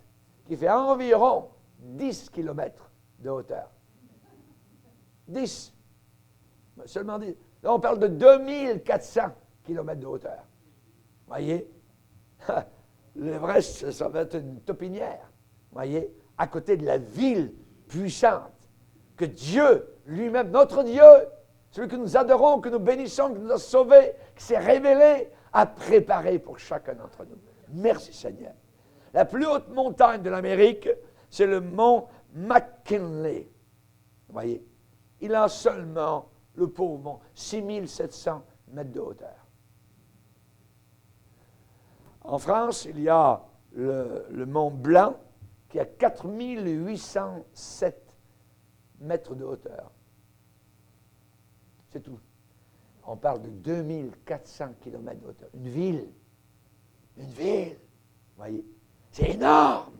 qui fait environ 10 km de hauteur. 10. Seulement 10. Là, on parle de 2400 km de hauteur. Voyez? L'Everest, ça va être une taupinière. Voyez? À côté de la ville puissante que Dieu lui-même, notre Dieu, celui que nous adorons, que nous bénissons, que nous a sauvés, qui s'est révélé, a préparé pour chacun d'entre nous. Merci Seigneur. La plus haute montagne de l'Amérique, c'est le mont McKinley. Vous voyez? Il a seulement, le pauvre mont, 6700 mètres de hauteur. En France, il y a le mont Blanc qui a 4807 mètres de hauteur. C'est tout. On parle de 2400 km de hauteur. Une ville. Une ville. Vous voyez? C'est énorme.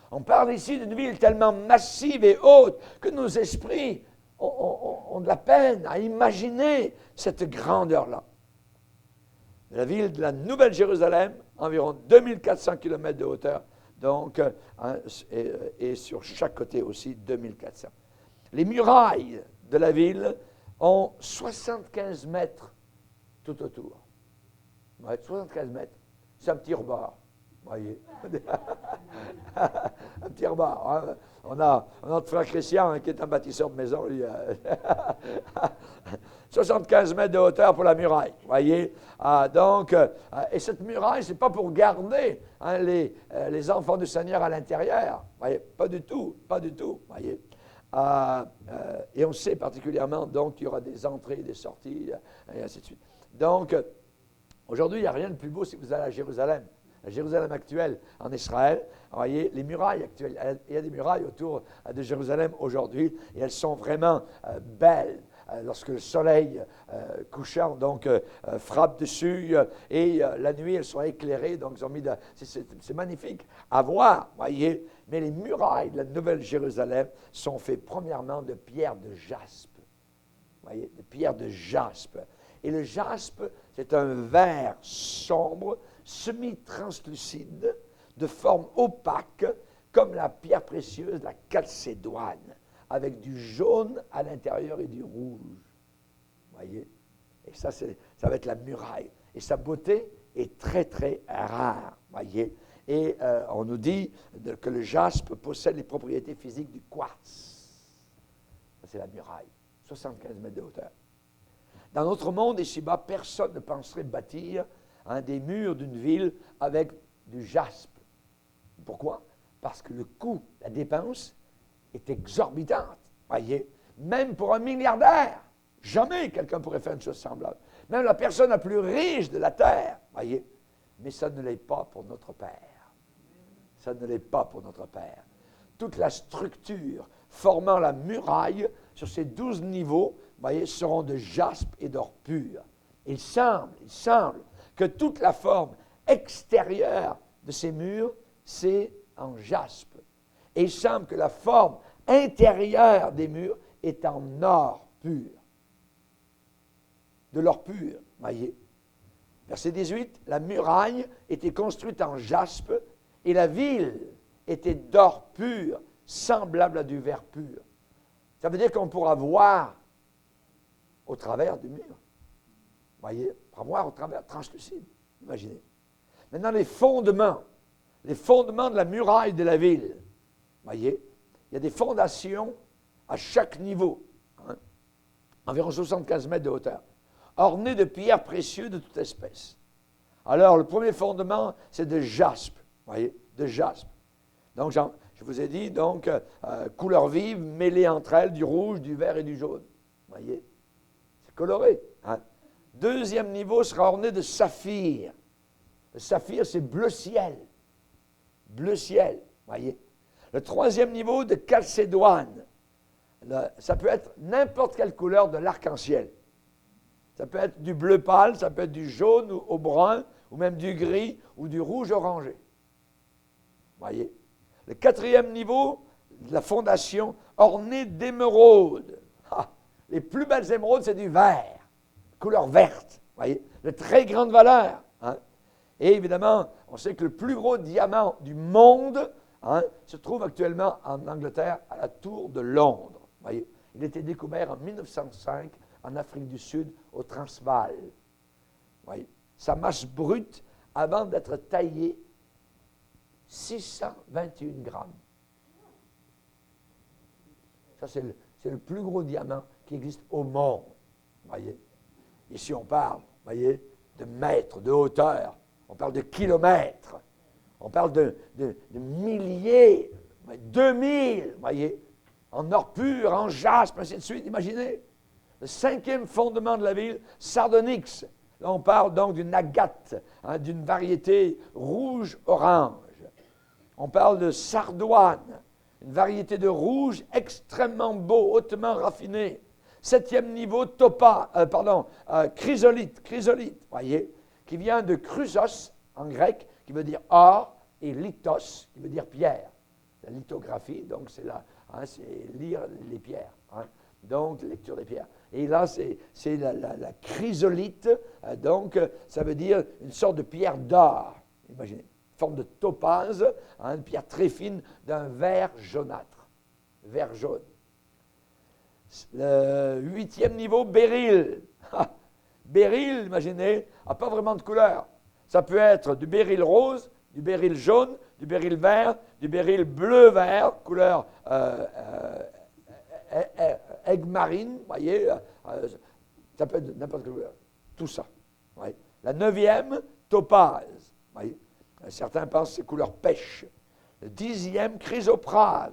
On parle ici d'une ville tellement massive et haute que nos esprits ont de la peine à imaginer cette grandeur-là. La ville de la Nouvelle-Jérusalem, environ 2400 km de hauteur, donc, et sur chaque côté aussi 2400. Les murailles de la ville ont 75 mètres tout autour. Ouais, 75 mètres. C'est un petit rebord. Voyez. Un petit rebord. Hein. On a notre frère Christian hein, qui est un bâtisseur de maison. Lui, 75 mètres de hauteur pour la muraille. Voyez. Et cette muraille, ce n'est pas pour garder hein, les enfants du Seigneur à l'intérieur. Voyez. Pas du tout. Pas du tout. Voyez. Et on sait particulièrement donc qu'il y aura des entrées et des sorties, et ainsi de suite. Donc, aujourd'hui, il n'y a rien de plus beau si vous allez à Jérusalem. La Jérusalem actuelle en Israël, vous voyez, les murailles actuelles, il y a des murailles autour de Jérusalem aujourd'hui, et elles sont vraiment belles. Lorsque le soleil couchant donc frappe dessus et la nuit elles sont éclairées, donc ils ont mis c'est magnifique à voir, voyez. Mais les murailles de la Nouvelle Jérusalem sont faites premièrement de pierre de jaspe, voyez, de pierre de jaspe. Et le jaspe, c'est un vert sombre, semi-translucide, de forme opaque, comme la pierre précieuse, la calcédoine, avec du jaune à l'intérieur et du rouge. Voyez? Et ça va être la muraille. Et sa beauté est très, très rare. Voyez? Et on nous dit que le jaspe possède les propriétés physiques du quartz. Ça, c'est la muraille. 75 mètres de hauteur. Dans notre monde, ici-bas, personne ne penserait bâtir des murs d'une ville avec du jaspe. Pourquoi? Parce que le coût, la dépense, est exorbitante. Voyez? Même pour un milliardaire, jamais quelqu'un pourrait faire une chose semblable. Même la personne la plus riche de la terre, voyez? Mais ça ne l'est pas pour notre Père. Ça ne l'est pas pour notre Père. Toute la structure formant la muraille sur ces 12 niveaux, voyez, seront de jaspe et d'or pur. Il semble que toute la forme extérieure de ces murs, c'est en jaspe. Et il semble que la forme intérieure des murs est en or pur. De l'or pur, voyez. Verset 18, la muraille était construite en jaspe et la ville était d'or pur, semblable à du verre pur. Ça veut dire qu'on pourra voir au travers du mur. Voyez, on pourra voir au travers, translucide, imaginez. Maintenant, les fondements de la muraille de la ville, voyez, il y a des fondations à chaque niveau, hein, environ 75 mètres de hauteur, ornées de pierres précieuses de toute espèce. Alors, le premier fondement, c'est de jaspe, voyez, de jaspe. Donc, je vous ai dit, donc, couleurs vives mêlées entre elles, du rouge, du vert et du jaune. Voyez, c'est coloré. Hein? Deuxième niveau sera orné de saphir. Le saphir, c'est bleu ciel. Bleu ciel, voyez. Le troisième niveau de calcédoine. Ça peut être n'importe quelle couleur de l'arc-en-ciel. Ça peut être du bleu pâle, ça peut être du jaune au brun ou même du gris ou du rouge orangé. Voyez. Le 4e niveau de la fondation, orné d'émeraudes. Ah, les plus belles émeraudes, c'est du vert, couleur verte. Voyez, de très grande valeur. Hein. Et évidemment, on sait que le plus gros diamant du monde se trouve actuellement en Angleterre, à la Tour de Londres. Voyez, il a été découvert en 1905 en Afrique du Sud, au Transvaal. Voyez, sa masse brute, avant d'être taillée, 621 grammes. Ça, c'est le plus gros diamant qui existe au monde. Voyez, ici, on parle, voyez, de mètres, de hauteur. On parle de kilomètres. On parle de milliers, 2000, voyez, en or pur, en jaspe, ainsi de suite. Imaginez. Le 5e fondement de la ville, sardonyx. Là, on parle donc d'une agate, d'une variété rouge-orange. On parle de sardoine, une variété de rouge extrêmement beau, hautement raffiné. 7e niveau, chrysolite, voyez, qui vient de chrysos, en grec, qui veut dire or, et lithos, qui veut dire pierre. La lithographie, donc c'est lire les pierres. Donc, lecture des pierres. Et là, c'est la chrysolite, donc ça veut dire une sorte de pierre d'or. Imaginez, forme de topaze, une pierre très fine d'un vert jaunâtre, vert jaune. Le 8e niveau, béryl. Béryl, imaginez, n'a pas vraiment de couleur. Ça peut être du béryl rose, du béryl jaune, du béryl vert, du béryl bleu-vert, couleur aigue marine, voyez, ça peut être n'importe quelle couleur. Tout ça. Voyez. La 9e, topaze. Voyez. Certains pensent que c'est couleur pêche. Le 10e, chrysoprase.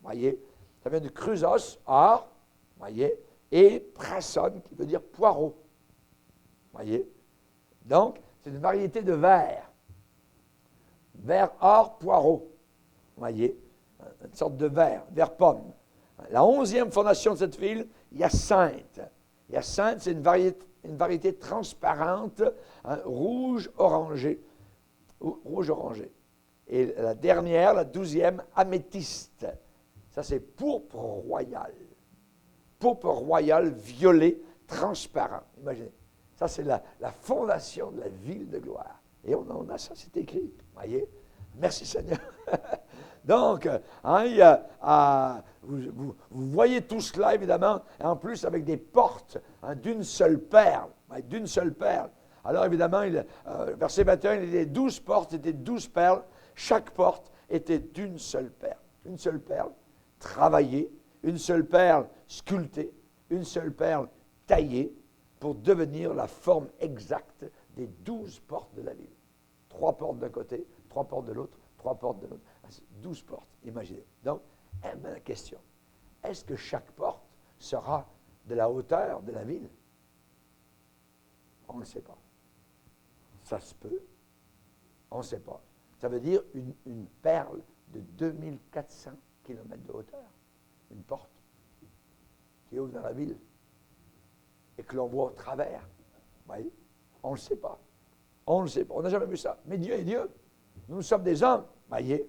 Voyez. Ça vient du chrysos, or, voyez, et prasson, qui veut dire poireau. Voyez. Donc, c'est une variété de vert. Vert, or, poireau. Voyez. Une sorte de vert pomme. La 11e fondation de cette ville, Hyacinthe. Hyacinthe, c'est une variété transparente, rouge-orangé. Et la dernière, la 12e, améthyste. Ça, c'est pourpre royal. Pourpre royal, violet, transparent. Imaginez. Ça, c'est la fondation de la ville de gloire. Et on a ça, c'est écrit. Voyez? Merci Seigneur. Donc, vous voyez tout cela, évidemment, en plus avec des portes d'une seule perle. D'une seule perle. Alors, évidemment, verset 21, il y avait 12 portes, c'était 12 perles. Chaque porte était d'une seule perle. Une seule perle travaillée, une seule perle sculptée, une seule perle taillée pour devenir la forme exacte des 12 portes de la ville. 3 portes d'un côté, 3 portes de l'autre, 3 portes de l'autre. 12 portes, imaginez. Donc, la question, est-ce que chaque porte sera de la hauteur de la ville? On ne sait pas. Ça se peut. On ne sait pas. Ça veut dire une perle de 2400 km de hauteur. Une porte qui ouvre dans la ville et que l'on voit au travers. Vous voyez? On ne le sait pas. On ne le sait pas. On n'a jamais vu ça. Mais Dieu est Dieu. Nous sommes des hommes. Voyez?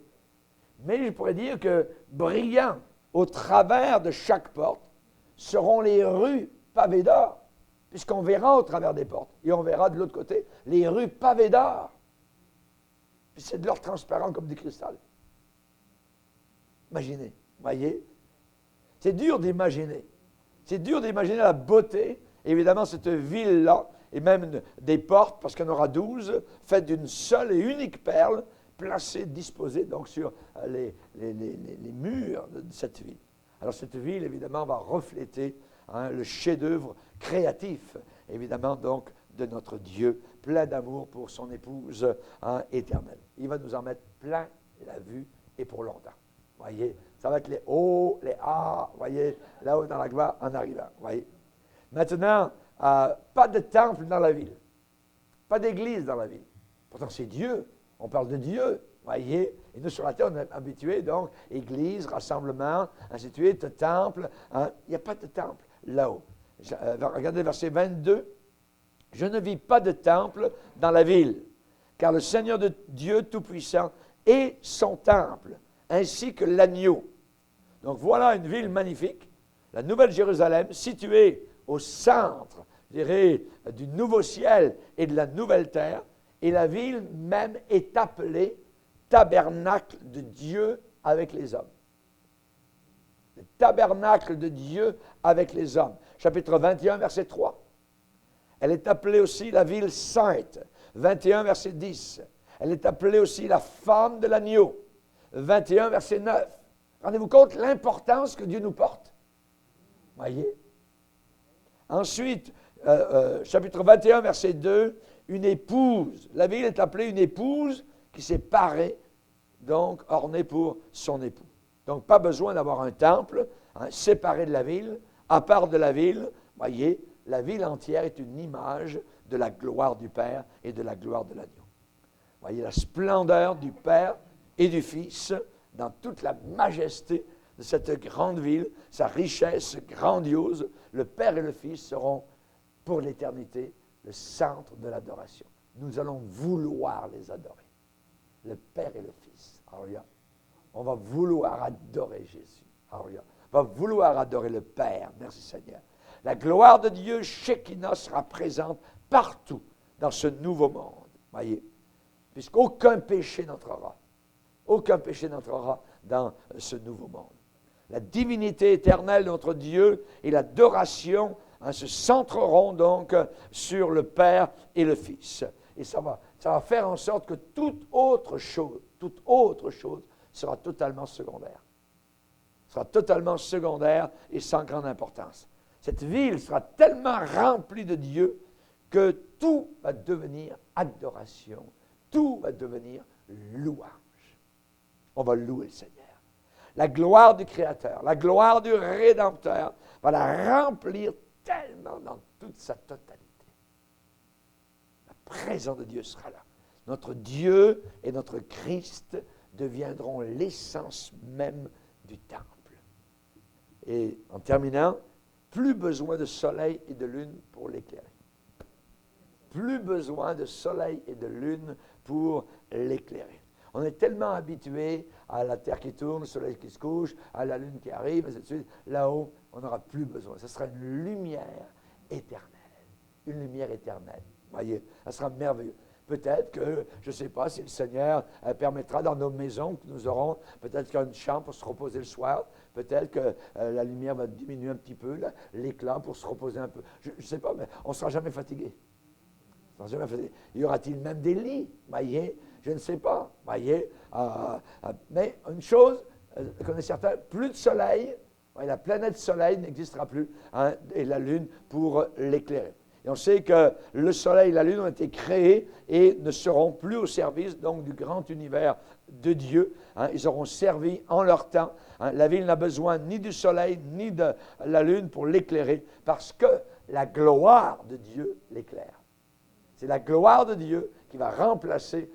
Mais je pourrais dire que brillant au travers de chaque porte seront les rues pavées d'or, puisqu'on verra au travers des portes, et on verra de l'autre côté les rues pavées d'or. Puis c'est de l'or transparent comme du cristal. Imaginez, voyez? C'est dur d'imaginer. C'est dur d'imaginer la beauté, évidemment, cette ville-là, et même des portes, parce qu'il y en aura 12, faites d'une seule et unique perle, placées, disposées donc sur les murs de cette ville. Alors cette ville, évidemment, va refléter le chef-d'œuvre créatif, évidemment, donc, de notre Dieu, plein d'amour pour son épouse éternelle. Il va nous en mettre plein la vue et pour longtemps. Voyez, ça va être les hauts, les A, voyez, là-haut dans la gloire en arrivant. Voyez. Maintenant, pas de temple dans la ville, pas d'église dans la ville. Pourtant, c'est Dieu. On parle de Dieu, voyez. Et nous, sur la terre, on est habitués, donc, église, rassemblement, ainsi de suite, temple. Il n'y a pas de temple là-haut. Regardez verset 22 Je ne vis pas de temple dans la ville, car le Seigneur de Dieu Tout-Puissant est son temple, ainsi que l'agneau. Donc voilà une ville magnifique, la Nouvelle Jérusalem, située au centre, je dirais, du nouveau ciel et de la nouvelle terre. Et la ville même est appelée tabernacle de Dieu avec les hommes. Le tabernacle de Dieu avec les hommes. Chapitre 21, verset 3. Elle est appelée aussi la ville sainte. 21, verset 10. Elle est appelée aussi la femme de l'agneau. 21, verset 9. Rendez-vous compte l'importance que Dieu nous porte. Voyez? Ensuite, chapitre 21, verset 2, une épouse. La ville est appelée une épouse qui s'est parée, donc ornée pour son époux. Donc, pas besoin d'avoir un temple, séparé de la ville, à part de la ville. Voyez, la ville entière est une image de la gloire du Père et de la gloire de l'agneau. Voyez la splendeur du Père et du Fils dans toute la majesté de cette grande ville, sa richesse grandiose. Le Père et le Fils seront pour l'éternité le centre de l'adoration. Nous allons vouloir les adorer. Le Père et le Fils. Alléluia. On va vouloir adorer Jésus. Alléluia. On va vouloir adorer le Père. Merci Seigneur. La gloire de Dieu, Shekinah, sera présente partout dans ce nouveau monde. Voyez, puisqu'aucun péché n'entrera. Aucun péché n'entrera dans ce nouveau monde. La divinité éternelle de notre Dieu et l'adoration se centreront donc sur le Père et le Fils. Et ça va faire en sorte que toute autre chose sera totalement secondaire. Sera totalement secondaire et sans grande importance. Cette ville sera tellement remplie de Dieu que tout va devenir adoration, tout va devenir louange. On va louer le Seigneur. La gloire du Créateur, la gloire du Rédempteur va la remplir tellement dans toute sa totalité. La présence de Dieu sera là. Notre Dieu et notre Christ deviendront l'essence même du temple. Et en terminant, plus besoin de soleil et de lune pour l'éclairer. Plus besoin de soleil et de lune pour l'éclairer. On est tellement habitué à la terre qui tourne, le soleil qui se couche, à la lune qui arrive, ainsi de suite. Là-haut, on n'aura plus besoin. Ce sera une lumière éternelle. Une lumière éternelle. Voyez, ça sera merveilleux. Peut-être que, je ne sais pas, si le Seigneur permettra dans nos maisons que nous aurons, peut-être qu'il y a une chambre pour se reposer le soir, peut-être que la lumière va diminuer un petit peu, l'éclat pour se reposer un peu. Je ne sais pas, mais on ne sera jamais fatigué. On sera jamais fatigué. Y aura-t-il même des lits? Voyez, je ne sais pas. Voyez, mais une chose, qu'on est certain, plus de soleil, la planète soleil n'existera plus, et la lune pour l'éclairer. Et on sait que le soleil et la lune ont été créés et ne seront plus au service donc du grand univers de Dieu. Ils auront servi en leur temps. La ville n'a besoin ni du soleil ni de la lune pour l'éclairer parce que la gloire de Dieu l'éclaire. C'est la gloire de Dieu qui va remplacer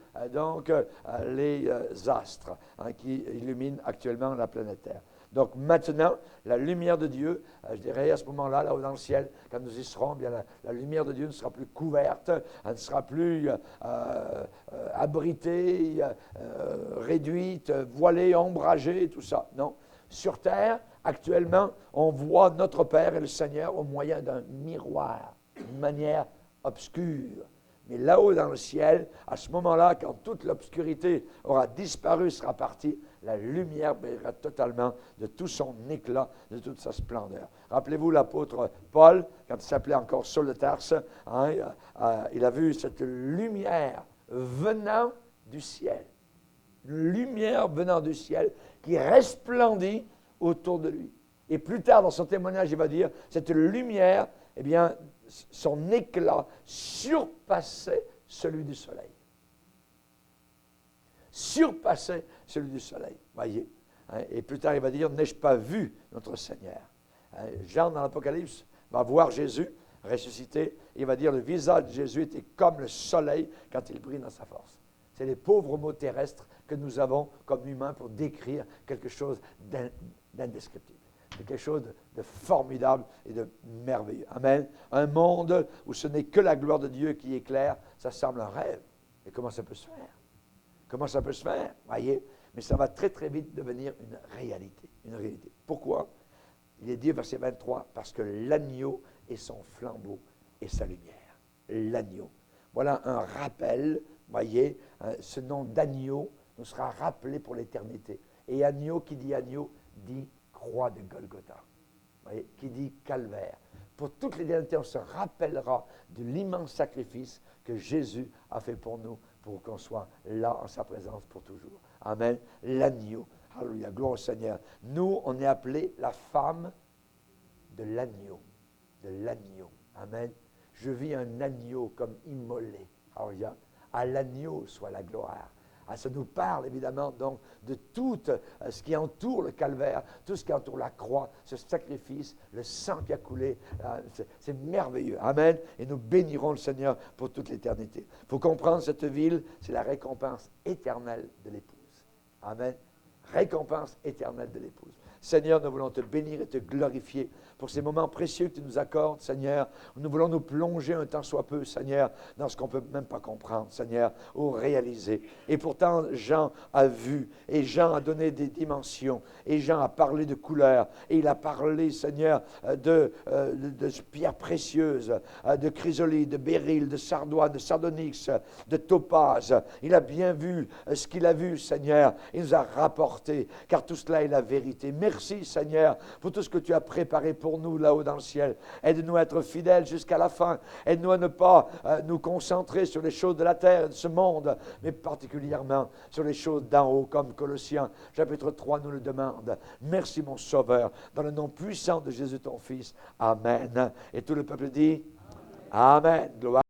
les astres qui illuminent actuellement la planète Terre. Donc maintenant, la lumière de Dieu, je dirais à ce moment-là, là-haut dans le ciel, quand nous y serons, bien la lumière de Dieu ne sera plus couverte, elle ne sera plus abritée, réduite, voilée, ombragée, tout ça. Non. Sur terre, actuellement, on voit notre Père et le Seigneur au moyen d'un miroir, d'une manière obscure. Mais là-haut dans le ciel, à ce moment-là, quand toute l'obscurité aura disparu, sera partie, la lumière brillera totalement de tout son éclat, de toute sa splendeur. Rappelez-vous l'apôtre Paul, quand il s'appelait encore Saul de Tarse, il a vu cette lumière venant du ciel. Une lumière venant du ciel qui resplendit autour de lui. Et plus tard, dans son témoignage, il va dire, cette lumière, eh bien, son éclat surpassait celui du soleil. Surpassait celui du soleil. Voyez. Et plus tard, il va dire, n'ai-je pas vu notre Seigneur? Jean, dans l'Apocalypse, va voir Jésus ressuscité. Il va dire, le visage de Jésus était comme le soleil quand il brille dans sa force. C'est les pauvres mots terrestres que nous avons comme humains pour décrire quelque chose d'indescriptible. C'est quelque chose de formidable et de merveilleux. Amen. Un monde où ce n'est que la gloire de Dieu qui éclaire, ça semble un rêve. Et comment ça peut se faire? Comment ça peut se faire? Voyez? Mais ça va très, très vite devenir une réalité. Une réalité. Pourquoi? Il est dit, verset 23, parce que l'agneau est son flambeau et sa lumière. L'agneau. Voilà un rappel, voyez, ce nom d'agneau nous sera rappelé pour l'éternité. Et agneau, qui dit agneau, dit croix de Golgotha. Voyez, qui dit calvaire. Pour toute l'éternité, on se rappellera de l'immense sacrifice que Jésus a fait pour nous, pour qu'on soit là en sa présence pour toujours. Amen. L'agneau. Alléluia. Gloire au Seigneur. Nous, on est appelés la femme de l'agneau. De l'agneau. Amen. Je vis un agneau comme immolé. Alléluia. À l'agneau soit la gloire. Ça nous parle évidemment donc de tout ce qui entoure le calvaire, tout ce qui entoure la croix, ce sacrifice, le sang qui a coulé. C'est merveilleux. Amen. Et nous bénirons le Seigneur pour toute l'éternité. Il faut comprendre, cette ville, c'est la récompense éternelle de l'épouse. Amen. Récompense éternelle de l'épouse. Seigneur, nous voulons te bénir et te glorifier pour ces moments précieux que tu nous accordes, Seigneur. Nous voulons nous plonger un temps soit peu, Seigneur, dans ce qu'on ne peut même pas comprendre, Seigneur, ou réaliser. Et pourtant, Jean a vu, et Jean a donné des dimensions, et Jean a parlé de couleurs, et il a parlé, Seigneur, de pierres précieuses, de chrysolite, de béryl, de sardoine, de sardonyx, de topaz. Il a bien vu ce qu'il a vu, Seigneur. Il nous a rapporté, car tout cela est la vérité. Merci, Seigneur, pour tout ce que tu as préparé pour nous là-haut dans le ciel. Aide-nous à être fidèles jusqu'à la fin. Aide-nous à ne pas nous concentrer sur les choses de la terre et de ce monde, mais particulièrement sur les choses d'en haut, comme Colossiens chapitre 3 nous le demande. Merci, mon Sauveur, dans le nom puissant de Jésus, ton Fils. Amen. Et tout le peuple dit Amen. Gloire.